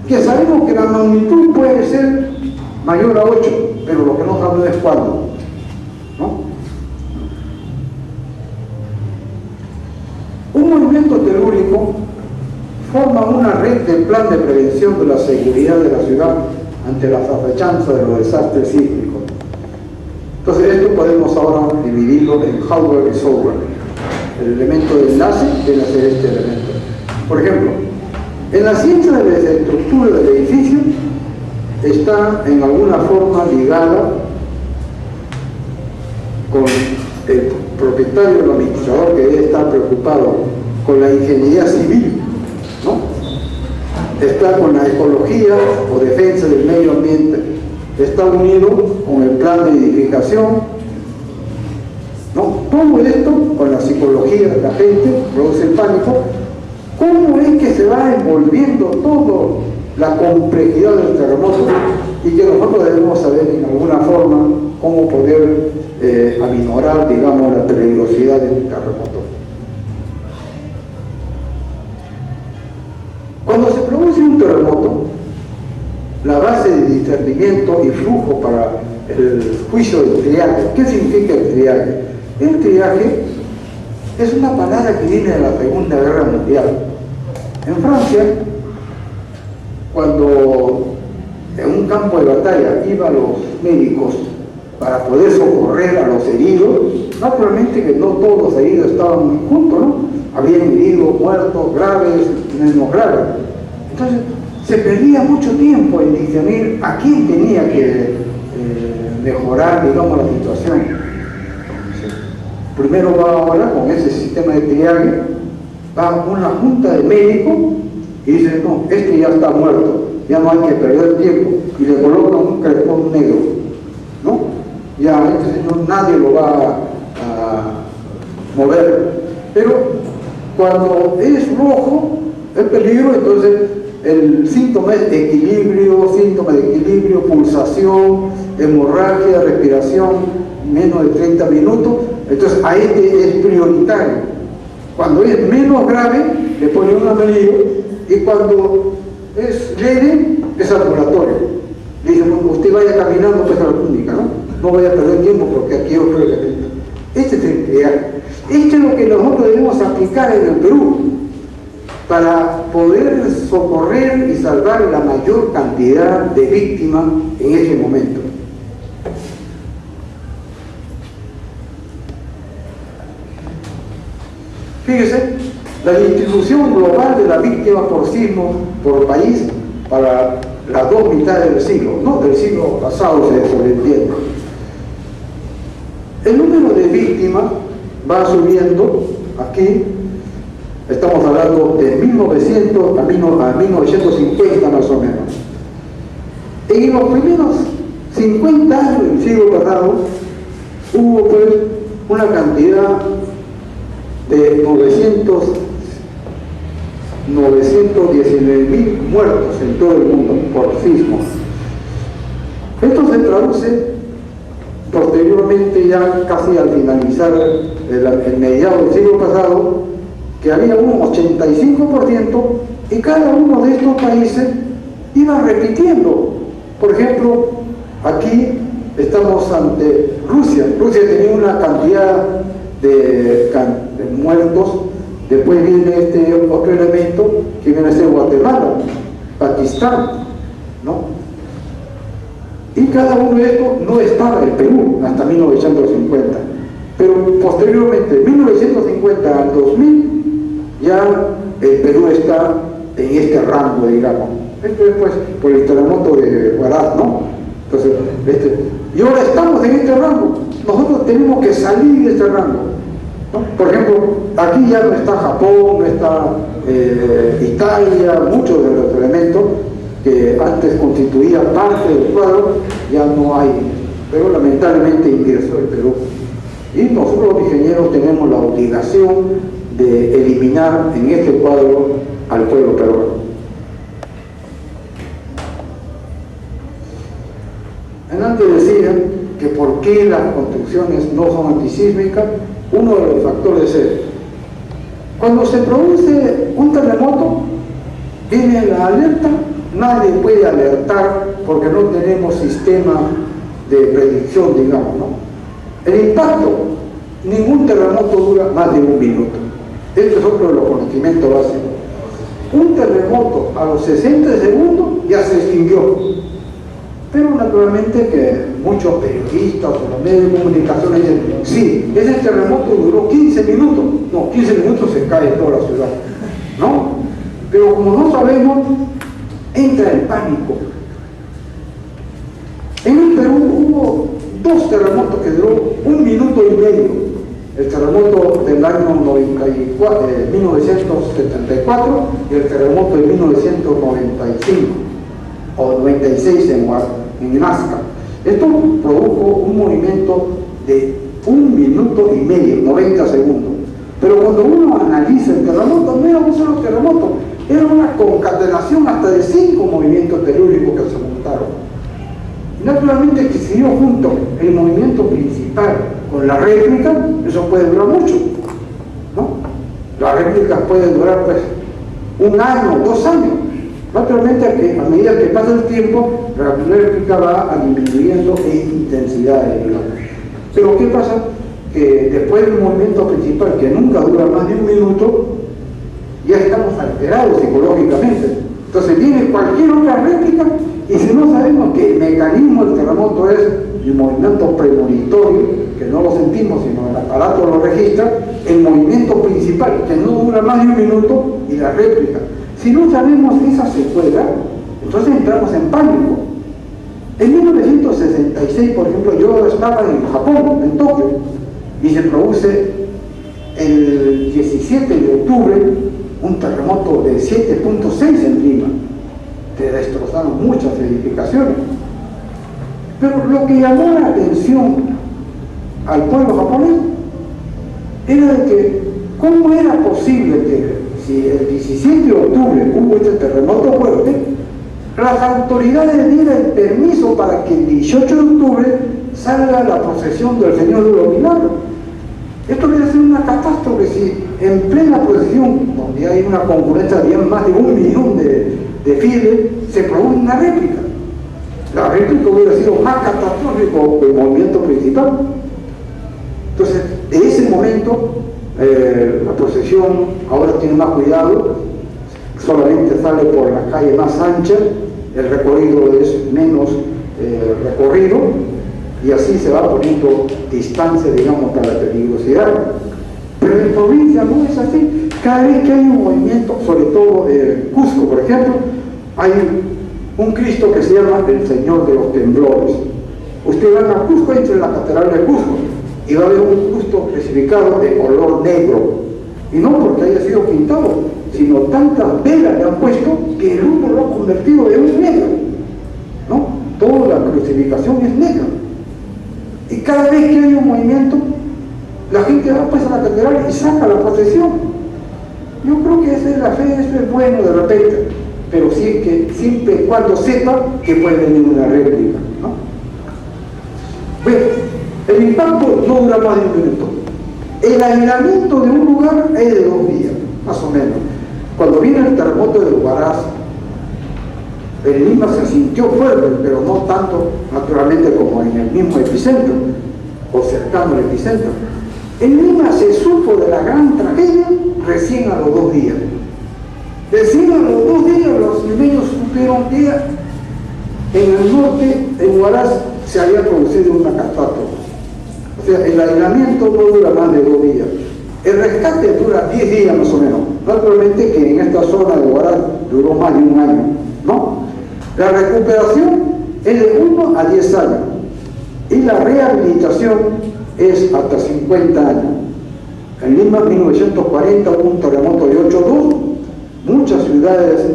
que sabemos que la magnitud puede ser mayor a 8, pero lo que no sabemos es cuándo, ¿no? Un movimiento telúrico forma una red de plan de prevención de la seguridad de la ciudad ante las acechanzas de los desastres sísmicos. Entonces esto podemos ahora dividirlo en hardware y software. El elemento de enlace debe ser este elemento. Por ejemplo, en la ciencia de la estructura del edificio está en alguna forma ligada con el propietario, el administrador, que debe estar preocupado con la ingeniería civil, ¿no? Está con la ecología o defensa del medio ambiente, está unido con el plan de edificación, ¿no? Todo esto con la psicología de la gente produce el pánico. ¿Cómo es que se va envolviendo toda la complejidad del terremoto y que nosotros debemos saber en alguna forma cómo poder aminorar, digamos, la peligrosidad de un terremoto? Cuando se produce un terremoto, la base de discernimiento y flujo para el juicio del triaje. ¿Qué significa el triaje? El triaje es una palabra que viene de la Segunda Guerra Mundial. En Francia, cuando en un campo de batalla iban los médicos para poder socorrer a los heridos, naturalmente que no todos los heridos estaban juntos, ¿no? Habían heridos, muertos, graves, menos graves. Entonces, se perdía mucho tiempo en discernir a quién tenía que mejorar, digamos, la situación. Primero va ahora con ese sistema de triaje, va una junta de médicos y dice, no, este ya está muerto, ya no hay que perder tiempo, y le colocan un crespón negro, ¿no? Ya este señor nadie lo va a mover. Pero cuando es rojo, el peligro, entonces el síntoma es síntoma de equilibrio, pulsación, hemorragia, respiración, menos de 30 minutos, entonces a este es prioritario. Cuando es menos grave, le ponen un amarillo, y cuando es leve, es ambulatorio. Le dicen, bueno, usted vaya caminando pues a la clínica, ¿no? No vaya a perder tiempo porque aquí otro elemento. Este es el triaje. Esto es lo que nosotros debemos aplicar en el Perú para poder socorrer y salvar la mayor cantidad de víctimas en ese momento. Fíjese, la distribución global de la víctima por sismo por país para las dos mitades del siglo, no del siglo pasado, se sobreentiende. El número de víctimas va subiendo. Aquí estamos hablando de 1900 a 1950 más o menos. En los primeros 50 años del siglo pasado hubo pues una cantidad de 919.000 muertos en todo el mundo por sismos. Esto se traduce posteriormente, ya casi al finalizar el mediado del siglo pasado, que había un 85% y cada uno de estos países iba repitiendo. Por ejemplo, aquí estamos ante Rusia. Rusia tenía una cantidad de muertos. Después viene este otro elemento que viene a ser Guatemala, Pakistán, ¿no? Y cada uno de estos no estaba en Perú hasta 1950. Pero posteriormente, de 1950 al 2000, ya el Perú está en este rango, digamos. Esto es pues por el terremoto de Huaraz, ¿no? Entonces, y ahora estamos en este rango. Nosotros tenemos que salir de este rango, ¿no? Por ejemplo, aquí ya no está Japón, no está Italia, muchos de los elementos que antes constituían parte del cuadro, ya no hay, pero lamentablemente ingresó el Perú. Y nosotros los ingenieros tenemos la obligación de eliminar en este cuadro al pueblo peruano. Antes decía que por qué las construcciones no son antisísmicas, uno de los factores es, cuando se produce un terremoto, viene la alerta, nadie puede alertar porque no tenemos sistema de predicción, digamos, ¿no? El impacto, ningún terremoto dura más de un minuto. Este es otro de los conocimientos básicos. Un terremoto a los 60 segundos ya se extinguió. Pero naturalmente que muchos periodistas o los medios de comunicación dicen, sí, ese terremoto duró 15 minutos. No, 15 minutos se cae toda la ciudad, ¿no? Pero como no sabemos, entra el pánico. En el Perú hubo 2 terremotos que duró 1 minuto y medio. El terremoto del año 1974 y el terremoto de 1995 o 96 en Nazca. Esto produjo un movimiento de 1 minuto y medio, 90 segundos. Pero cuando uno analiza el terremoto, no era un solo terremoto, era una concatenación hasta de 5 movimientos telúricos que se montaron. Naturalmente que siguió junto el movimiento principal con la réplica, eso puede durar mucho, ¿no? Las réplicas pueden durar pues 1 año, 2 años. Naturalmente que a medida que pasa el tiempo, la réplica va disminuyendo en intensidad de digamos. Pero ¿qué pasa? Que después del movimiento principal, que nunca dura más de 1 minuto, ya estamos alterados psicológicamente. Entonces viene cualquier otra réplica y si no sabemos que el mecanismo del terremoto es el movimiento premonitorio, que no lo sentimos sino el aparato lo registra, el movimiento principal, que no dura más de 1 minuto, y la réplica. Si no sabemos esa secuela, entonces entramos en pánico. En 1966, por ejemplo, yo estaba en Japón, en Tokio, y se produce el 17 de octubre un terremoto de 7.6 en Lima. Se destrozaron muchas edificaciones. Pero lo que llamó la atención al pueblo japonés era de que cómo era posible que si el 17 de octubre hubo este terremoto fuerte, las autoridades dieran el permiso para que el 18 de octubre salga la procesión del Señor de los Milagros. Esto debe ser una catástrofe si en plena procesión, donde hay una concurrencia de más de 1 millón de fieles, se produce una réplica. La réplica hubiera sido más catastrófico que el movimiento principal. Entonces, de ese momento, la procesión ahora tiene más cuidado, solamente sale por la calle más ancha, el recorrido es menos recorrido, y así se va poniendo distancia, digamos, para la peligrosidad. Pero en provincia no es así. Cada vez que hay un movimiento, sobre todo en Cusco, por ejemplo, hay un Cristo que se llama el Señor de los Temblores. Usted va a Cusco, entra en la catedral de Cusco, y va a ver un Cristo crucificado de color negro. Y no porque haya sido pintado, sino tantas velas le han puesto que el humo lo ha convertido en un negro, ¿no? Toda la crucificación es negra. Y cada vez que hay un movimiento, la gente va pues a la catedral y saca la procesión. Yo creo que esa es la fe, eso es bueno de repente, pero sí que siempre y cuando sepa que puede venir una réplica, ¿no? Bueno, el impacto no dura más de 1 minuto. El aislamiento de un lugar es de 2 días, más o menos. Cuando viene el terremoto de Huaraz, en Lima se sintió fuerte, pero no tanto naturalmente como en el mismo epicentro o cercano al epicentro. En Lima se supo de la gran tragedia recién a los 2 días. Recién a los 2 días los limeños supieron que en el norte, en Huaraz, se había producido una catástrofe. O sea, el aislamiento no dura más de 2 días. El rescate dura 10 días más o menos. Naturalmente que en esta zona de Huaraz duró más de 1 año. ¿no? La recuperación es de 1 a 10 años y la rehabilitación es hasta 50 años. En Lima, en 1940, hubo un terremoto de 8.2. Muchas ciudades,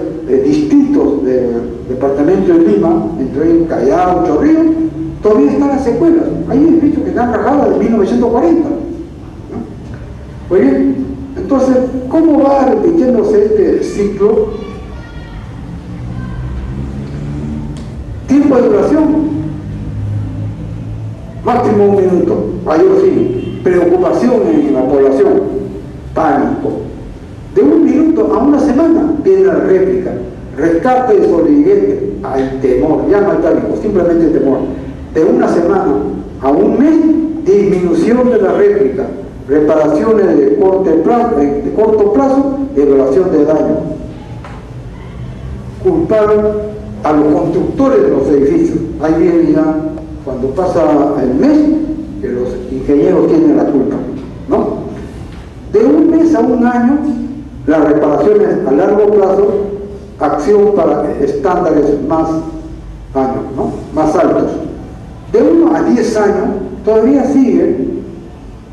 distritos del departamento de Lima, entre ellos Callao, Chorrillos, todavía están las secuelas. Hay edificios que están cargados de 1940. ¿No? Muy bien, entonces, ¿cómo va repitiéndose este ciclo? Tiempo de duración, máximo 1 minuto, mayor fin. Preocupación en la población, pánico. De 1 minuto a 1 semana viene la réplica. Rescate de sobreviviente, hay temor, ya no hay pánico, simplemente temor. De 1 semana a 1 mes, disminución de la réplica, reparaciones de corto plazo, evaluación de daño. Culpar a los constructores de los edificios. Ahí viene ya, cuando pasa el mes, que los ingenieros tienen la culpa, ¿no? De 1 mes a 1 año, las reparaciones a largo plazo, acción para estándares más años, ¿no? Más altos. De 1 a 10 años, todavía sigue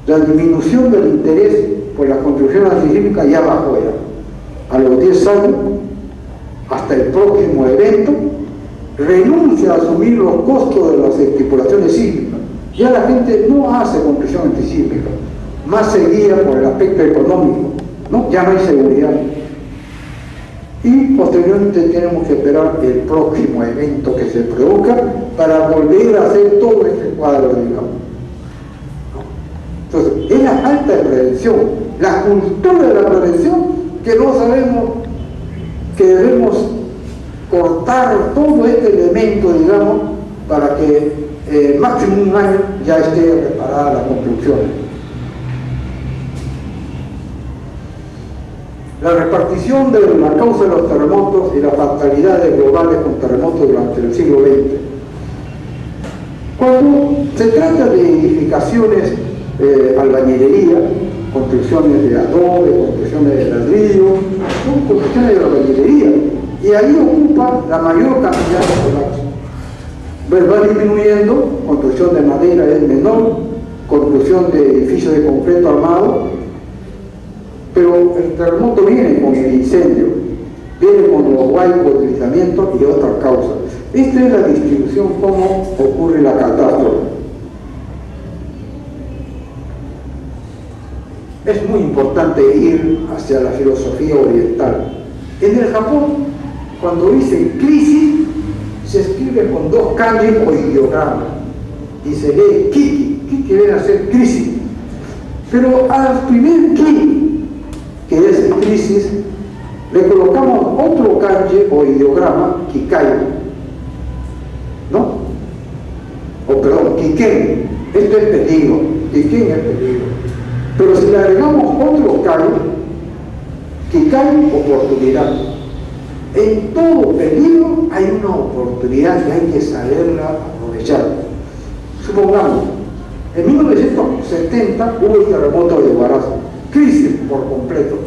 la disminución del interés por la construcción antisísmica, ya bajó ya. A los 10 años, hasta el próximo evento, renuncia a asumir los costos de las estipulaciones sísmicas. Ya la gente no hace construcción antisísmica, más se guía por el aspecto económico, ¿no? Ya no hay seguridad. Y posteriormente tenemos que esperar el próximo evento que se produzca para volver a hacer todo este cuadro, digamos. Entonces, es la falta de prevención, la cultura de la prevención, que no sabemos que debemos cortar todo este elemento, digamos, para que máximo 1 año ya esté reparada la construcción. La repartición de la causa de los terremotos y las fatalidades globales con terremotos durante el siglo XX. Cuando se trata de edificaciones, albañilería, construcciones de adobe, construcciones de ladrillo, son construcciones de albañilería, y ahí ocupa la mayor cantidad de colapsos. Pues va disminuyendo, construcción de madera es menor, construcción de edificios de concreto armado, pero el terremoto viene con el incendio, viene con los huaicos de deslizamiento y otras causas. Esta es la distribución, cómo ocurre la catástrofe. Es muy importante ir hacia la filosofía oriental. En el Japón, cuando dicen crisis, se escribe con 2 kanji o ideogramas y se lee kiki. Kiki viene a ser crisis. Pero al primer ki, que es crisis, le colocamos otro kanji o ideograma, kikai, ¿no? O perdón, kiken. Esto es peligro. Kiken es peligro. Pero si le agregamos otro kanji, kikai, oportunidad. En todo peligro hay una oportunidad que hay que saberla aprovechar. Supongamos, en 1970 hubo el terremoto de Huaraz, crisis por completo.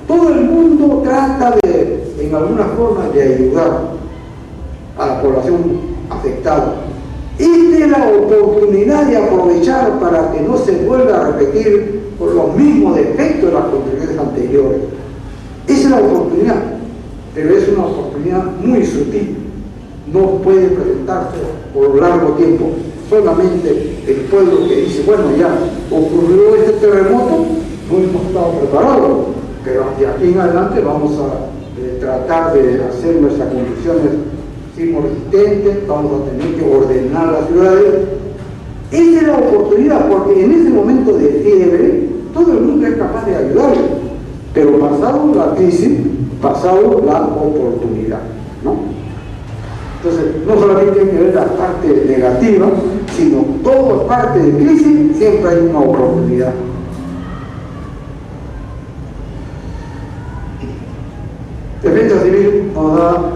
Todo el mundo trata de, en alguna forma, de ayudar a la población afectada. Esta es la oportunidad de aprovechar para que no se vuelva a repetir con los mismos defectos de las construcciones anteriores. Esa es la oportunidad. Pero es una oportunidad muy sutil, no puede presentarse por largo tiempo. Solamente el pueblo que dice, bueno, ya ocurrió este terremoto, no hemos estado preparados, pero de aquí en adelante vamos a tratar de hacer nuestras construcciones sismo-resistentes, vamos a tener que ordenar las ciudades. Esa es la oportunidad, porque en ese momento de fiebre, todo el mundo es capaz de ayudarle, pero pasado la crisis, pasado la oportunidad, ¿no? Entonces, no solamente hay que ver la parte negativa, sino toda parte de crisis, siempre hay una oportunidad. Defensa Civil nos da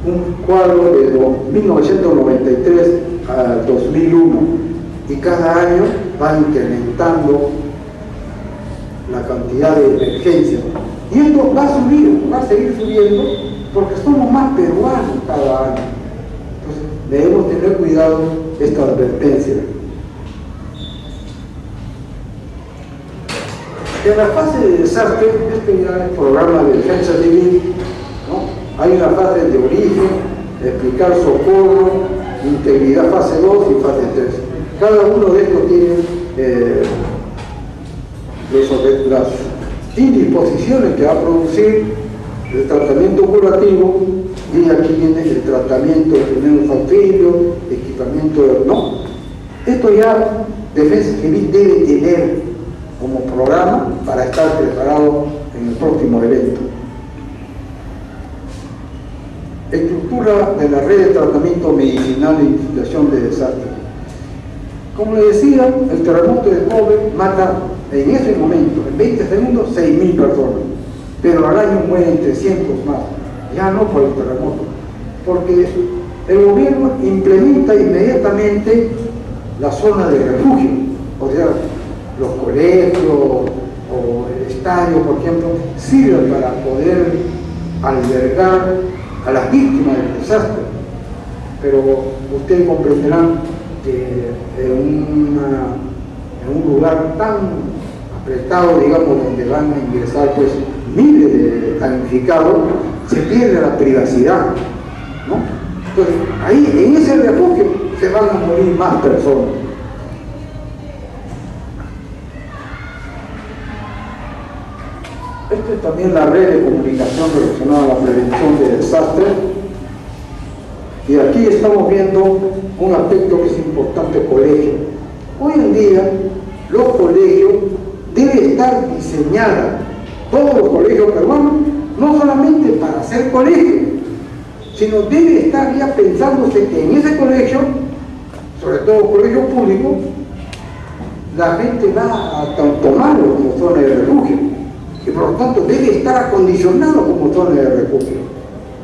un cuadro de 1993 a 2001 y cada año va incrementando la cantidad de emergencias. Y esto va a subir, va a seguir subiendo porque somos más peruanos cada año. Entonces debemos tener cuidado esta advertencia. En la fase de desastre, este ya es el programa de defensa civil, ¿no? Hay una fase de origen, explicar socorro, integridad fase 2 y fase 3. Cada uno de estos tiene las indisposiciones que va a producir el tratamiento curativo, y aquí viene el tratamiento de primeros auxilios, equipamiento, ¿no? Esto ya Defensa Civil debe tener como programa para estar preparado en el próximo evento. Estructura de la red de tratamiento medicinal e investigación de desastre. Como le decía, el terremoto de Kobe mata en ese momento, en 20 segundos, 6.000 personas, pero al año mueren 300 más, ya no por el terremoto, porque el gobierno implementa inmediatamente la zona de refugio, o sea, los colegios o el estadio, por ejemplo, sirven para poder albergar a las víctimas del desastre. Pero ustedes comprenderán que en un lugar tan apretado, digamos, donde van a ingresar pues miles de damnificados, se pierde la privacidad, ¿no? Entonces, ahí, en ese refugio, se van a morir más personas. Esta es también la red de comunicación relacionada a la prevención de desastres. Y aquí estamos viendo un aspecto que es importante: colegio. Hoy en día, los colegios deben estar diseñados, todos los colegios peruanos, no solamente para ser colegio, sino debe estar ya pensándose que en ese colegio, sobre todo colegio público, la gente va a tomarlo como zona de refugio, y por lo tanto debe estar acondicionado como zona de refugio.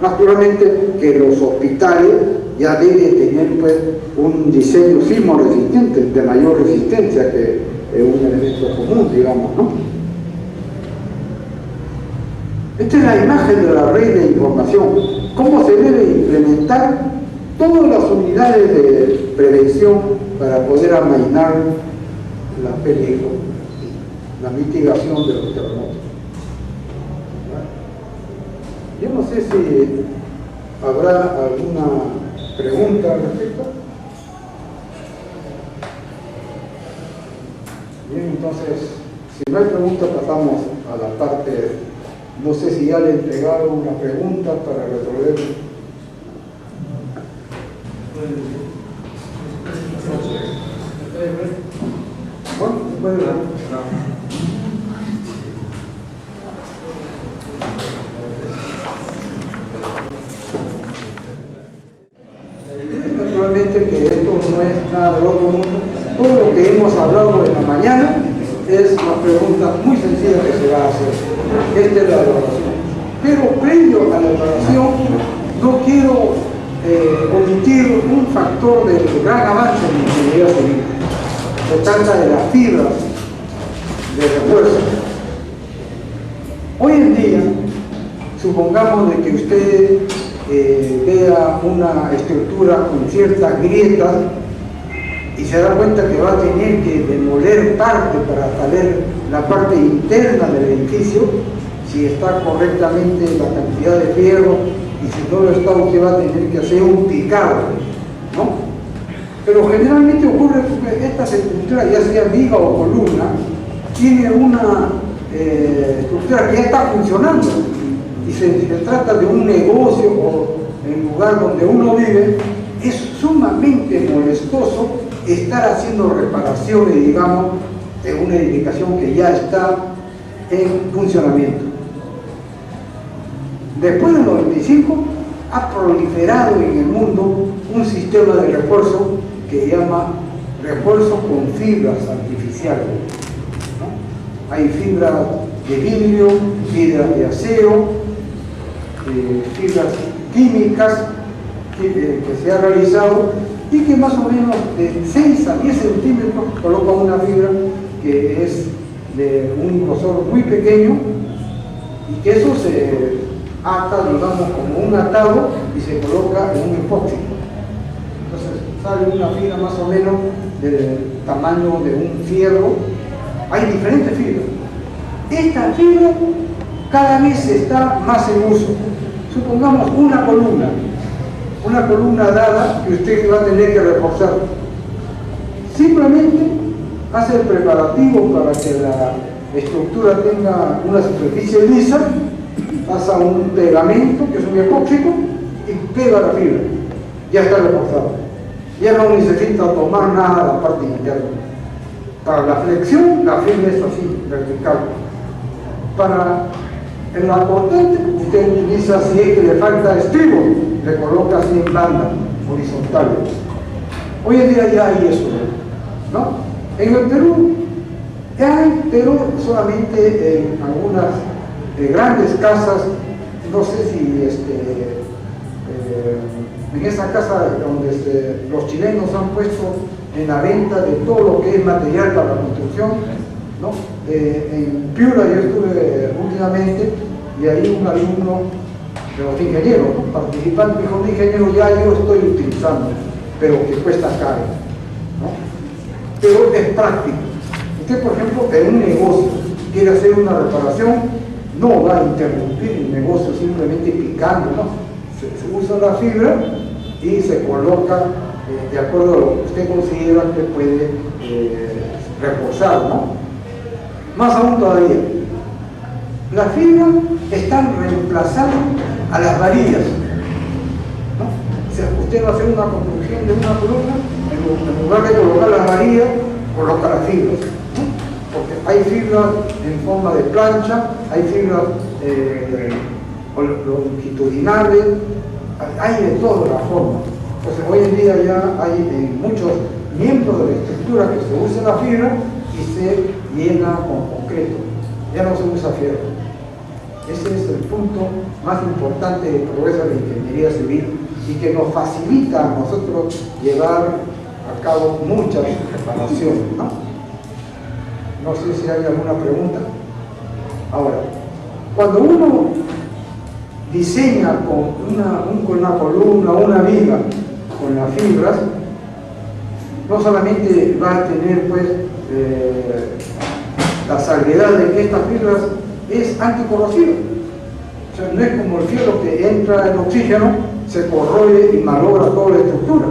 Naturalmente que los hospitales ya deben tener pues un diseño sismo resistente, de mayor resistencia que un elemento común, digamos, ¿no? Esta es la imagen de la red de información, cómo se debe implementar todas las unidades de prevención para poder amainar la peligro, la mitigación de los terremotos. Yo no sé si habrá alguna pregunta al respecto. Bien, entonces, si no hay pregunta, pasamos a la parte. No sé si ya le entregaron una pregunta para resolver. Bueno, puede ver. Naturalmente que esto no es nada de otro mundo. Todo lo que hemos hablado en la mañana es una pregunta muy sencilla que se va a hacer. Esta es la evaluación. Pero previo a la evaluación, no quiero omitir un factor del gran avance en la ingeniería civil. Se trata de las fibras de refuerzo. Hoy en día, supongamos de que usted vea una estructura con ciertas grietas y se da cuenta que va a tener que demoler parte para saber la parte interna del edificio, si está correctamente la cantidad de fierro, y si no lo está, usted va a tener que hacer un picado, ¿no? Pero generalmente ocurre que esta estructura, ya sea viga o columna, tiene una estructura que ya está funcionando, y se trata de un negocio o el lugar donde uno vive. Es sumamente molestoso estar haciendo reparaciones, digamos, de una edificación que ya está en funcionamiento. Después del 95 ha proliferado en el mundo un sistema de refuerzo que se llama refuerzo con fibras artificiales, ¿no? Hay fibras de vidrio, fibras de acero, fibras químicas que se ha realizado, y que más o menos de 6 a 10 centímetros coloca una fibra que es de un grosor muy pequeño, y que eso se ata, digamos, como un atado y se coloca en un epóxi. Entonces sale una fibra más o menos del tamaño de un fierro. Hay diferentes fibras. Esta fibra cada vez está más en uso. Supongamos una columna dada que usted va a tener que reforzar. Simplemente hace el preparativo para que la estructura tenga una superficie lisa, pasa un pegamento que es un epóxico y pega la fibra. Ya está reforzado. Ya no necesita tomar nada de la parte interna. Para la flexión, la fibra es así, vertical. Para el acordante, usted utiliza, si es que le falta estribo, le coloca así en banda horizontal. Hoy en día ya hay eso, ¿no? En el Perú hay, pero solamente en algunas grandes casas, no sé si en esa casa donde los chilenos han puesto en la venta de todo lo que es material para la construcción, ¿no? En Piura yo estuve últimamente y ahí un alumno de los ingenieros, ¿no? Participante, dijo: un ingeniero, ya yo estoy utilizando, pero que cuesta caro, ¿no? Pero es práctico. Usted, por ejemplo, en un negocio quiere hacer una reparación, no va a interrumpir el negocio simplemente picando, ¿no? Se usa la fibra y se coloca de acuerdo a lo que usted considera que puede reforzar, ¿no? Más aún todavía, las fibras están reemplazando a las varillas, ¿no? O sea, usted va a hacer una construcción de una columna, en lugar de colocar las varillas, coloca las fibras, ¿no? Porque hay fibras en forma de plancha, hay fibras longitudinales, hay de todas las formas. Entonces hoy en día ya hay muchos miembros de la estructura que se usa la fibra y se llena con concreto, ya no se usa fierro. Ese es el punto más importante del progreso de la ingeniería civil y que nos facilita a nosotros llevar a cabo muchas reparaciones, ¿no? No sé si hay alguna pregunta. Ahora, cuando uno diseña con una columna, una viga, con las fibras, no solamente va a tener pues la salvedad de que estas fibras es anticorrosiva. O sea, no es como el fierro que entra en oxígeno, se corroe y malogra toda la estructura.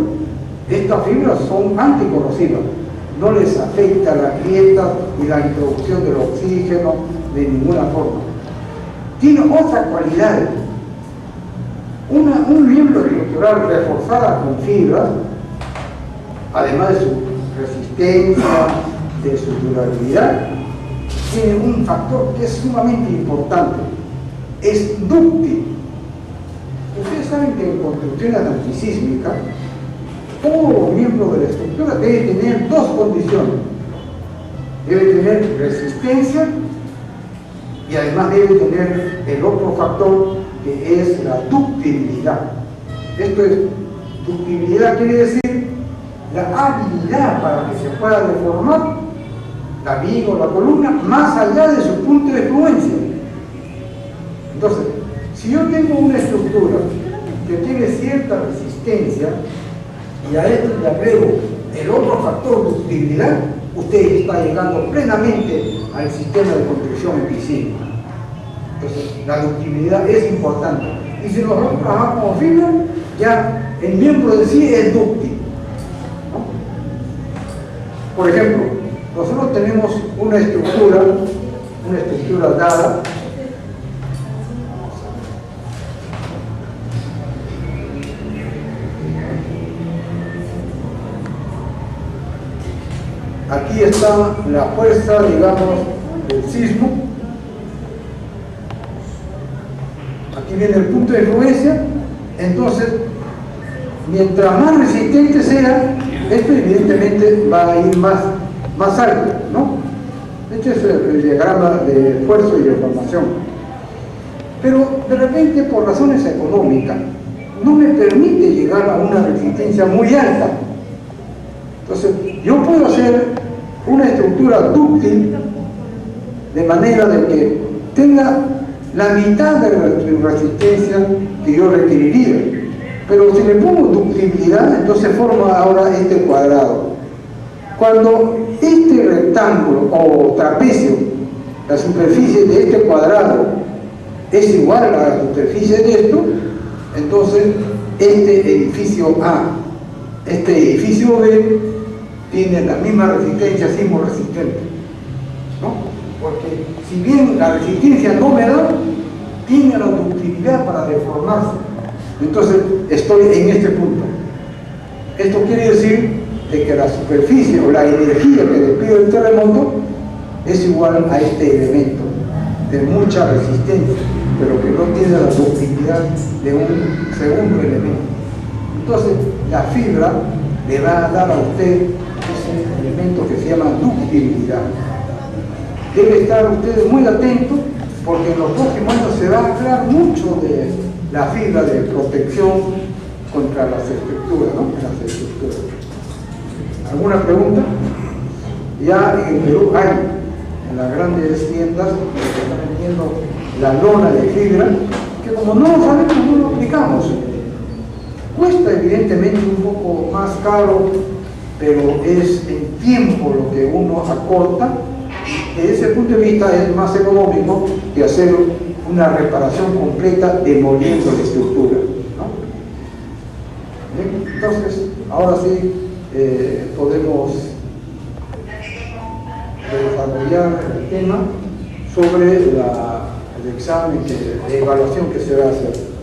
Estas fibras son anticorrosivas, no les afecta la grieta y la introducción del oxígeno de ninguna forma. Tiene otras cualidades. Un miembro estructural reforzada con fibras, además de su resistencia, de su durabilidad, tiene un factor que es sumamente importante: es dúctil. Ustedes saben que en construcciones antisísmicas, todo miembro de la estructura debe tener dos condiciones: debe tener resistencia y además debe tener el otro factor, que es la ductibilidad. Esto es, ductibilidad quiere decir la habilidad para que se pueda deformar la viga o la columna más allá de su punto de fluencia. Entonces, si yo tengo una estructura que tiene cierta resistencia y a esto le agrego el otro factor, ductibilidad, usted está llegando plenamente al sistema de construcción episímica. Entonces, la ductibilidad es importante. Y si nosotros trabajamos con fibra, ya el miembro de sí es dúctil, ¿no? Por ejemplo, nosotros tenemos una estructura dada. Aquí está la fuerza, digamos, del sismo. Aquí viene el punto de influencia. Entonces, mientras más resistente sea, esto evidentemente va a ir más alto, ¿no? Este es el diagrama de esfuerzo y deformación. Pero de repente, por razones económicas, no me permite llegar a una resistencia muy alta. Entonces, yo puedo hacer una estructura dúctil de manera de que tenga la mitad de la resistencia que yo requeriría. Pero si le pongo ductibilidad, entonces forma ahora este cuadrado. Cuando este rectángulo o trapecio, la superficie de este cuadrado es igual a la superficie de esto, entonces este edificio A, este edificio B tiene la misma resistencia sismo-resistente, ¿no? Porque si bien la resistencia no me da, tiene la ductilidad para deformarse. Entonces estoy en este punto. Esto quiere decir de que la superficie o la energía que despide el terremoto es igual a este elemento de mucha resistencia, pero que no tiene la ductilidad de un segundo elemento. Entonces la fibra le va a dar a usted ese elemento que se llama ductibilidad. Debe estar usted muy atento, porque en los próximos años se va a crear mucho de la fibra de protección contra las estructuras, ¿no? Las estructuras. ¿Alguna pregunta? Ya en el Perú hay, en las grandes tiendas, que están vendiendo la lona de fibra, que como no lo sabemos, no lo aplicamos. Cuesta evidentemente un poco más caro, pero es en tiempo lo que uno acorta. Desde ese punto de vista es más económico que hacer una reparación completa demoliendo la estructura, ¿no? Bien, entonces, ahora sí podemos desarrollar el tema sobre el examen de evaluación que se va a hacer.